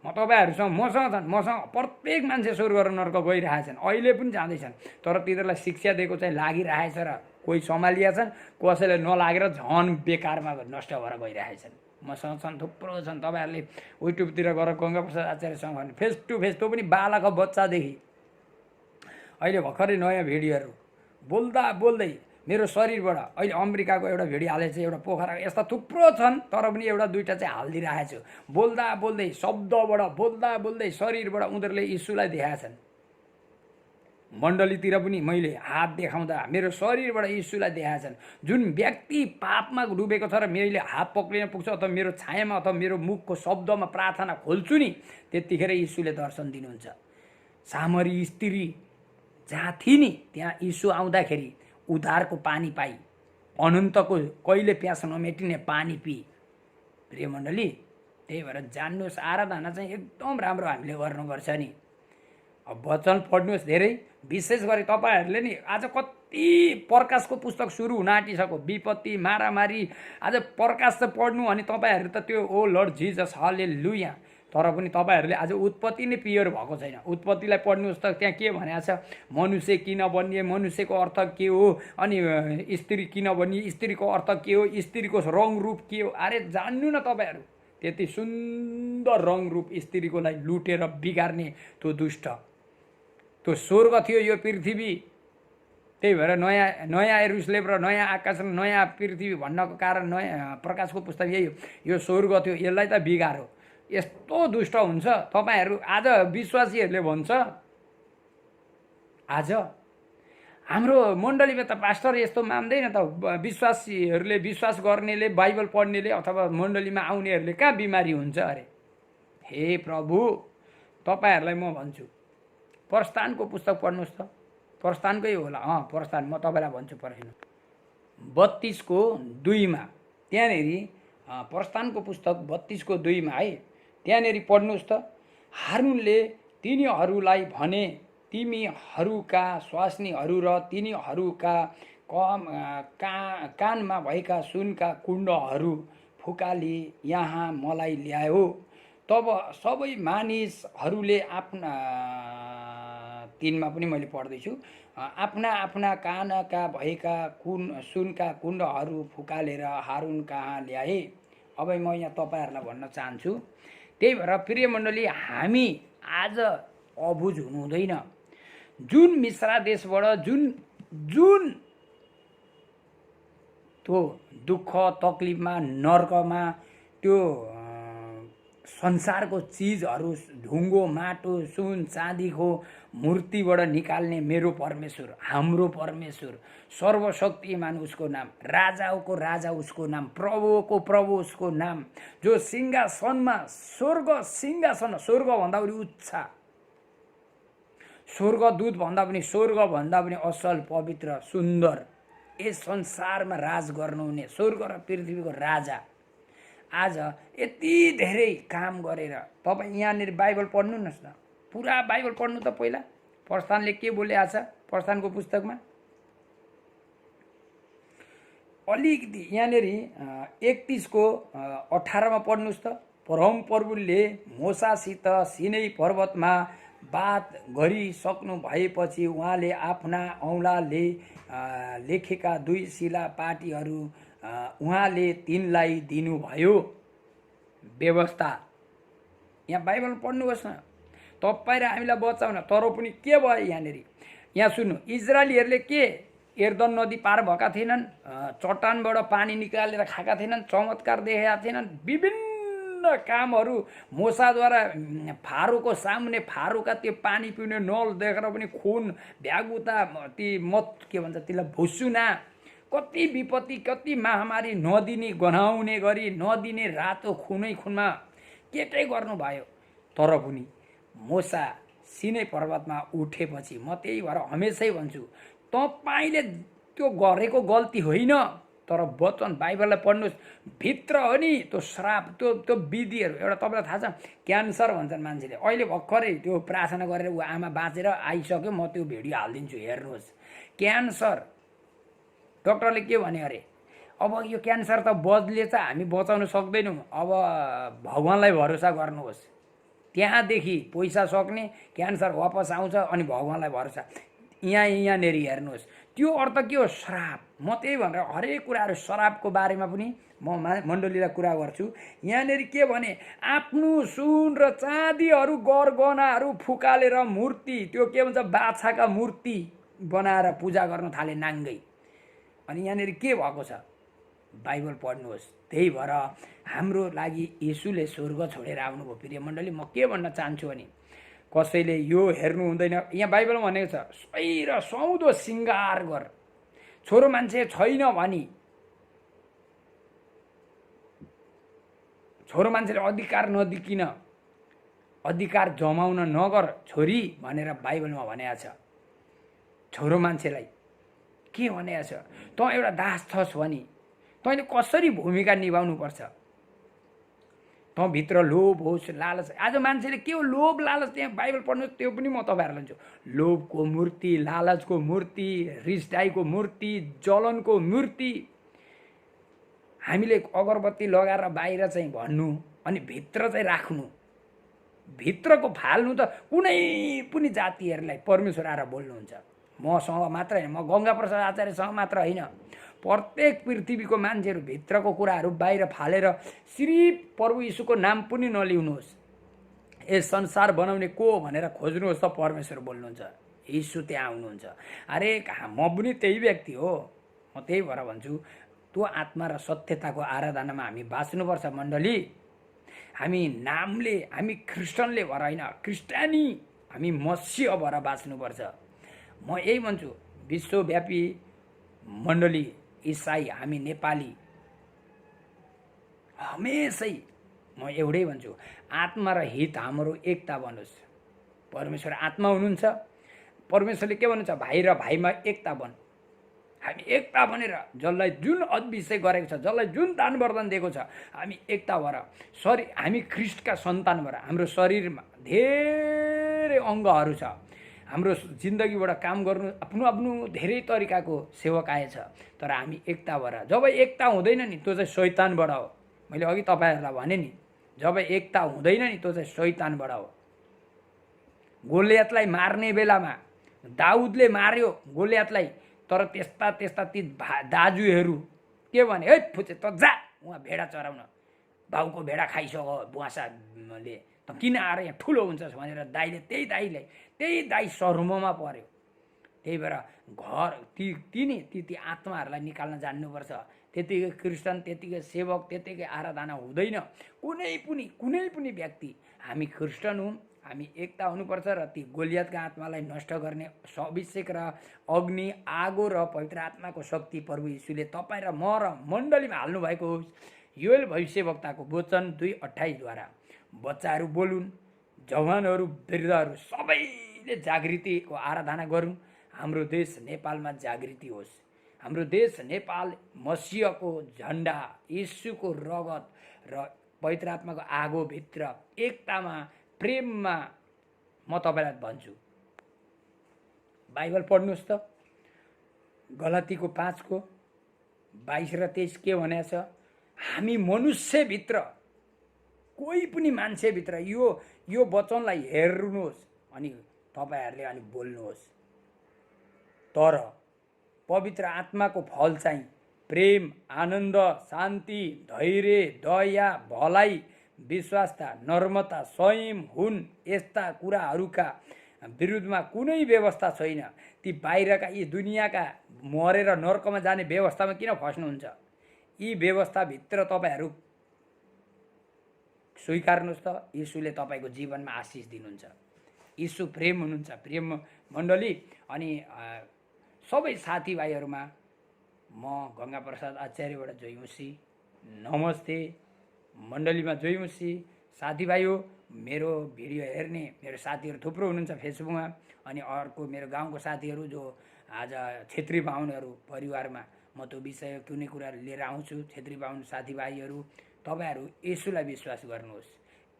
म तपाईँहरूसँग मसँग छन्, मसँग प्रत्येक मान्छे स्वर्ग र नर्क गइरहेछन्, अहिले पनि जाँदैछन्, तर तिनीहरूलाई शिक्षा दिएको चाहिँ लागिरहेछ र कोही सम्हालिया छन्, कसैले नलागेर झन् बेकारमा नष्ट भएर गइरहेछन्। मसँग छन्, थुप्रो छन्। तपाईँहरूले युट्युबतिर गएर गङ्गाप्रसाद आचार्यसँग भने फेस टु फेस, त्यो पनि बालक बच्चादेखि अहिले भर्खरै नयाँ भिडियोहरू बोल्दा बोल्दै मेरो शरीरबाट अहिले अमेरिकाको एउटा भिडियो हालेको छ, एउटा पोखरा, यस्ता थुप्रो छन्, तर पनि एउटा दुईवटा चाहिँ हालिदिइरहेको छु। बोल्दा बोल्दै शब्दबाट, बोल्दा बोल्दै शरीरबाट उनीहरूले यीशुलाई देखाएछन्। मण्डलीतिर पनि मैले हात देखाउँदा मेरो शरीरबाट यीशुलाई देखाएछन्। जुन व्यक्ति पापमा डुबेको छ र मैले हात पक्रिन पुग्छ अथवा मेरो छायामा अथवा मेरो मुखको शब्दमा प्रार्थना खोल्छु नि, त्यतिखेर यीशुले दर्शन दिनुहुन्छ। सामरी स्त्री जहाँ थिए नि त्यहाँ यीशु आउँदाखेरि उद्धारको पानी पाई, अनन्तको कहिले प्यास नमेटिने पानी पी। प्रिय मण्डली त्यही भएर जान्नुहोस्, आराधना चाहिँ एकदम राम्रो हामीले गर्नुपर्छ नि। अब वचन पढ्नुहोस् धेरै, विशेष गरी तपाईँहरूले नि आज कति प्रकाशको पुस्तक सुरु हुन आँटिसक्यो, विपत्ति, मारामारी, आज प्रकाश त पढ्नु अनि तपाईँहरू त त्यो ओ लर्ड जिजस हालेलुया, तर पनि तपाईँहरूले आज उत्पत्ति नै प्योर भएको छैन। उत्पत्तिलाई पढ्नुहोस् त, त्यहाँ के भनेको छ, मनुष्य किन बनिए, मनुष्यको अर्थ के हो, अनि स्त्री किन बनिए, स्त्रीको अर्थ के हो, स्त्रीको रङ रूप के हो। अरे जान्नु न तपाईँहरू, त्यति सुन्दर रङ रूप स्त्रीको लागि लुटेर बिगार्ने त्यो दुष्ट, त्यो स्वर्ग थियो यो पृथ्वी। त्यही भएर नयाँ नयाँ यरुशलेम र नयाँ आकाश र नयाँ पृथ्वी भन्नको कारण नयाँ प्रकाशको पुस्तक यही हो, यो स्वर्ग थियो, यसलाई त बिगारो। यस्तो दुष्ट हुन्छ तपाईँहरू। आज विश्वासीहरूले भन्छ, आज हाम्रो मण्डलीमा त पास्टर यस्तो मान्दैन त, विश्वासीहरूले, विश्वास गर्नेले, बाइबल पढ्नेले अथवा मण्डलीमा आउनेहरूले कहाँ बिमारी हुन्छ अरे। हे प्रभु, तपाईँहरूलाई म भन्छु प्रस्थानको पुस्तक पढ्नुहोस् त, प्रस्थानकै होला, प्रस्थान म तपाईँलाई भन्छु, पर्खिनु 32:2 त्यहाँनेरि प्रस्थानको पुस्तक 32:2 है, त्यहाँनेरि पढ्नुहोस् त। हारूनले तिनीहरूलाई भने, तिमीहरूका स्वास्नीहरू र तिनीहरूका कानमा भएका सुनका कुण्डहरू फुकाली यहाँ मलाई ल्यायो। तब सबै मानिसहरूले आफ्ना 3मा पनि मैले पढ्दैछु, आफ्ना आफ्ना कानका भएका सुनका कुण्डहरू फुकालेर हारून कहाँ ल्याए। अब म यहाँ तपाईँहरूलाई भन्न चाहन्छु, त्यही भएर प्रिय मण्डली हामी आज अबुझ हुनु हुँदैन। जुन मिश्रा देशबाट जुन त्यो दुःख तकलिफमा, नर्कमा, त्यो संसारको चिजहरू, ढुङ्गो, माटो, सुन चाँदीको मूर्तिबाट निकाल्ने मेरो परमेश्वर, हाम्रो परमेश्वर, सर्वशक्तिमान उसको नाम, राजाको राजा उसको नाम, प्रभुको प्रभु उसको नाम, जो सिंहासनमा स्वर्ग सिंहासन स्वर्गभन्दा पनि उच्च, स्वर्गदूतभन्दा पनि स्वर्गभन्दा पनि असल पवित्र सुन्दर यस संसारमा राज गर्नुहुने स्वर्ग र पृथ्वीको राजा आज यति धेरै काम गरेर तपाईँ यहाँनिर बाइबल पढ्नुहोस् न, पुरा बाइबल पढ्नु त पहिला। प्रस्थानले के बोलेको छ प्रस्थानको पुस्तकमा अलिकति यहाँनिर 31को 18मा पढ्नुहोस् त। परमप्रभुले मोसासित सिनै पर्वतमा बात गरिसक्नु भएपछि उहाँले आफ्ना औँलाले लेखेका 2 शिलापाटीहरू उहाँले तिनलाई दिनुभयो। व्यवस्था यहाँ बाइबल पढ्नुहोस् न, तपाईँ र हामीलाई बचाउन। तर पनि के भयो यहाँनिर, यहाँ सुन्नु, इजरायलीहरूले के एर्दन नदी पार भएका थिएनन्, चट्टानबाट पानी निकालेर खाएका थिएनन्, चमत्कार देखेका थिएनन्, विभिन्न कामहरू मोसाद्वारा फारोको सामुन्ने फारोका त्यो पानी पिउने नल देखेर पनि खुन भ्यागुता ती मत के भन्छ त्यसलाई भुसुना, कति विपत्ति कति महामारी नदिने गनाउने गरी नदिने रातो खुनै खुनमा के गर्नुभयो। तर पनि मोसा सिनै पर्वतमा उठेपछि म त्यही भएर हमेसै भन्छु तपाईले त्यो गरेको गल्ती होइन, तर वचन बाइबललाई पढ्नुहोस्, भित्र हो नि त्यो श्राप त्यो विधिहरू। एउटा तपाईँलाई थाहा छ क्यान्सर भन्छन् मान्छेले, अहिले भर्खरै त्यो प्रार्थना गरेर ऊ आमा बाँचेर आइसक्यो, म त्यो भिडियो हालिदिन्छु हेर्नुहोस्। क्यान्सर डक्टरले के भने अरे, अब यो क्यान्सर त बदलेछ, हामी बचाउन सक्दैनौँ, अब भगवान्लाई भरोसा गर्नुहोस्। त्यहाँदेखि पैसा सक्ने क्यान्सर वापस आउँछ अनि भगवान्लाई भरोसा। यहाँनिर हेर्नुहोस्, त्यो अर्थ के हो, श्राप। म त्यही भनेर हरेक कुराहरू श्रापको बारेमा पनि म मण्डलीलाई कुरा गर्छु। यहाँनिर के भने, आफ्नो सुन र चाँदीहरू गरगहनाहरू फुकालेर मूर्ति, त्यो के भन्छ बाछाका मूर्ति बनाएर पूजा गर्न थाले नाङ्गै। अनि यहाँनिर के भएको छ बाइबल पढ्नुहोस्। त्यही भएर हाम्रो लागि येशूले स्वर्ग छोडेर आउनुभयो। प्रिय मण्डली, म के भन्न चाहन्छु भने कसैले यो हेर्नु हुँदैन, यहाँ बाइबलमा भनेको छ सही र सौदो सिँगार गर। छोरो मान्छे छैन भनी छोरो मान्छेले अधिकार नदिकिन अधिकार जमाउन नगर छोरी भनेर बाइबलमा भनेको छ। छोरो मान्छेलाई के भनेको छ, त एउटा दास छस् भने तैँले कसरी भूमिका निभाउनुपर्छ। त भित्र लोभ होस् लालच, आज मान्छेले के हो लोभ लालच, त्यहाँ बाइबल पढ्नुहोस्, त्यो पनि म तपाईँहरूलाई लान्छु। लोभको मूर्ति, लालचको मूर्ति, रिसडाइको मूर्ति, जलनको मूर्ति। हामीले अगरबत्ती लगाएर बाहिर चाहिँ भन्नु अनि भित्र चाहिँ राख्नु, भित्रको फाल्नु त कुनै पनि जातिहरूलाई परमेश्वर आएर बोल्नुहुन्छ। मसँग मात्र होइन, म गङ्गा प्रसाद आचार्यसँग मात्र होइन, प्रत्येक पृथ्वीको मान्छेहरू भित्रको कुराहरू बाहिर फालेर सिर्फ प्रभु यीशुको नाम पनि नलिउनुहोस्। यस संसार बनाउने को भनेर खोज्नुहोस् त परमेश्वर बोल्नुहुन्छ, यीशु त्यहाँ आउनुहुन्छ। अरे कहाँ, म पनि त्यही व्यक्ति हो। म त्यही भएर भन्छु त्यो आत्मा र सत्यताको आराधनामा हामी बाँच्नुपर्छ मण्डली। हामी नामले, हामी क्रिस्चियनले भएर होइन, क्रिस्टियानी हामी मसीह भएर बाँच्नुपर्छ। म यही भन्छु, विश्वव्यापी मण्डली इसाई हामी नेपाली हमेसै म एउटै भन्छु, आत्मा र हित हाम्रो एकता बनोस्। परमेश्वर आत्मा हुनुहुन्छ, परमेश्वरले के भन्नुहुन्छ, भाइ र भाइमा एकता बन। हामी एकता बनेर जसलाई जुन अभिषेक गरेको छ, जसलाई जुन दान वरदान दिएको छ, हामी एकता भएर शरीर, हामी ख्रिस्टका सन्तान भएर हाम्रो शरीरमा धेरै अङ्गहरू छ। हाम्रो जिन्दगीबाट काम गर्नु आफ्नो आफ्नो धेरै तरिकाको सेवकाय छ, तर हामी एकता भएर, जब एकता हुँदैन नि त्यो चाहिँ शैतानबाट हो। मैले अघि तपाईँहरूलाई भने नि, जब एकता हुँदैन नि त्यो चाहिँ शैतानबाट हो। गोलियतलाई मार्ने बेलामा दाउदले मार्यो गोलियतलाई, तर त्यस्ता त्यस्ता ती दाजुहरू के भने, है फुचे त जा उहाँ भेडा चराउन, भाउको भेडा खाइसक्यो बुवासाले, त किन आएर यहाँ ठुलो हुन्छस् भनेर दाइले त्यही दाइ शर्ममा पर्यो। त्यही भएर घर ती आत्माहरूलाई निकाल्न जान्नुपर्छ। त्यतिकै क्रिस्चियन, त्यतिकै सेवक, त्यतिकै आराधना हुँदैन। कुनै पनि व्यक्ति, हामी क्रिस्चियन हौँ, हामी एकता हुनुपर्छ र ती गोलियतका आत्मालाई नष्ट गर्ने अभिषेक र अग्नि आगो र पवित्र आत्माको शक्ति प्रभु यीशुले तपाईँ र म र मण्डलीमा हाल्नुभएको होस्। योएल भविष्यवक्ताको वचन 2:28 बच्चाहरू बोलुन्, जवानहरू, वृद्धहरू सबैले जागृतिको आराधना गरून्। हाम्रो देश नेपालमा जागृति होस्। हाम्रो देश नेपाल मसीहको झन्डा, यीशुको रगत र पवित्र आत्माको आगोभित्र एकतामा, प्रेममा म तपाईँलाई भन्छु। बाइबल पढ्नुहोस् त, गलातीको 5:22 र 23 के भनेको छ? हामी मनुष्यभित्र, कोही पनि मान्छेभित्र यो वचनलाई हेर्नुहोस् अनि तपाईँहरूले अनि बोल्नुहोस्। तर पवित्र आत्माको फल चाहिँ प्रेम, आनन्द, शान्ति, धैर्य, दया, भलाइ, विश्वासता, नम्रता, संयम हुन्। यस्ता कुराहरूका विरुद्धमा कुनै व्यवस्था छैन। ती बाहिरका यी दुनियाँका मरेर नर्कमा जाने व्यवस्थामा किन फस्नुहुन्छ? यी व्यवस्थाभित्र तपाईँहरू स्वीकार्नुहोस् त, यीशुले तपाईँको जीवनमा आशिष दिनुहुन्छ। यीशु प्रेम हुनुहुन्छ। प्रेम मण्डली अनि सबै साथीभाइहरूमा म गङ्गाप्रसाद आचार्यबाट जयमसी, नमस्ते। मण्डलीमा जयमसी। साथीभाइ हो, मेरो भिडियो हेर्ने मेरो साथीहरू थुप्रो हुनुहुन्छ फेसबुकमा, अनि अर्को मेरो गाउँको साथीहरू जो आज क्षेत्री बाहुनहरू परिवारमा म त्यो विषय कुनै कुराहरू लिएर आउँछु। क्षेत्री बाहुन साथीभाइहरू, तपाईँहरू येशूलाई विश्वास गर्नुहोस्,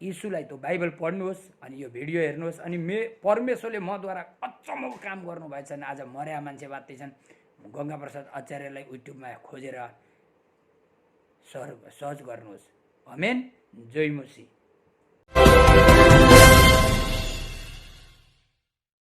येशूलाई त्यो बाइबल पढ्नुहोस् अनि यो भिडियो हेर्नुहोस्। अनि परमेश्वरले मद्वारा अचम्मको काम गर्नुभएछन्। आज मर्या मान्छे बाँच्दैछन्। गङ्गाप्रसाद आचार्यलाई युट्युबमा खोजेर सर्च गर्नुहोस्। आमेन। जय मसीह।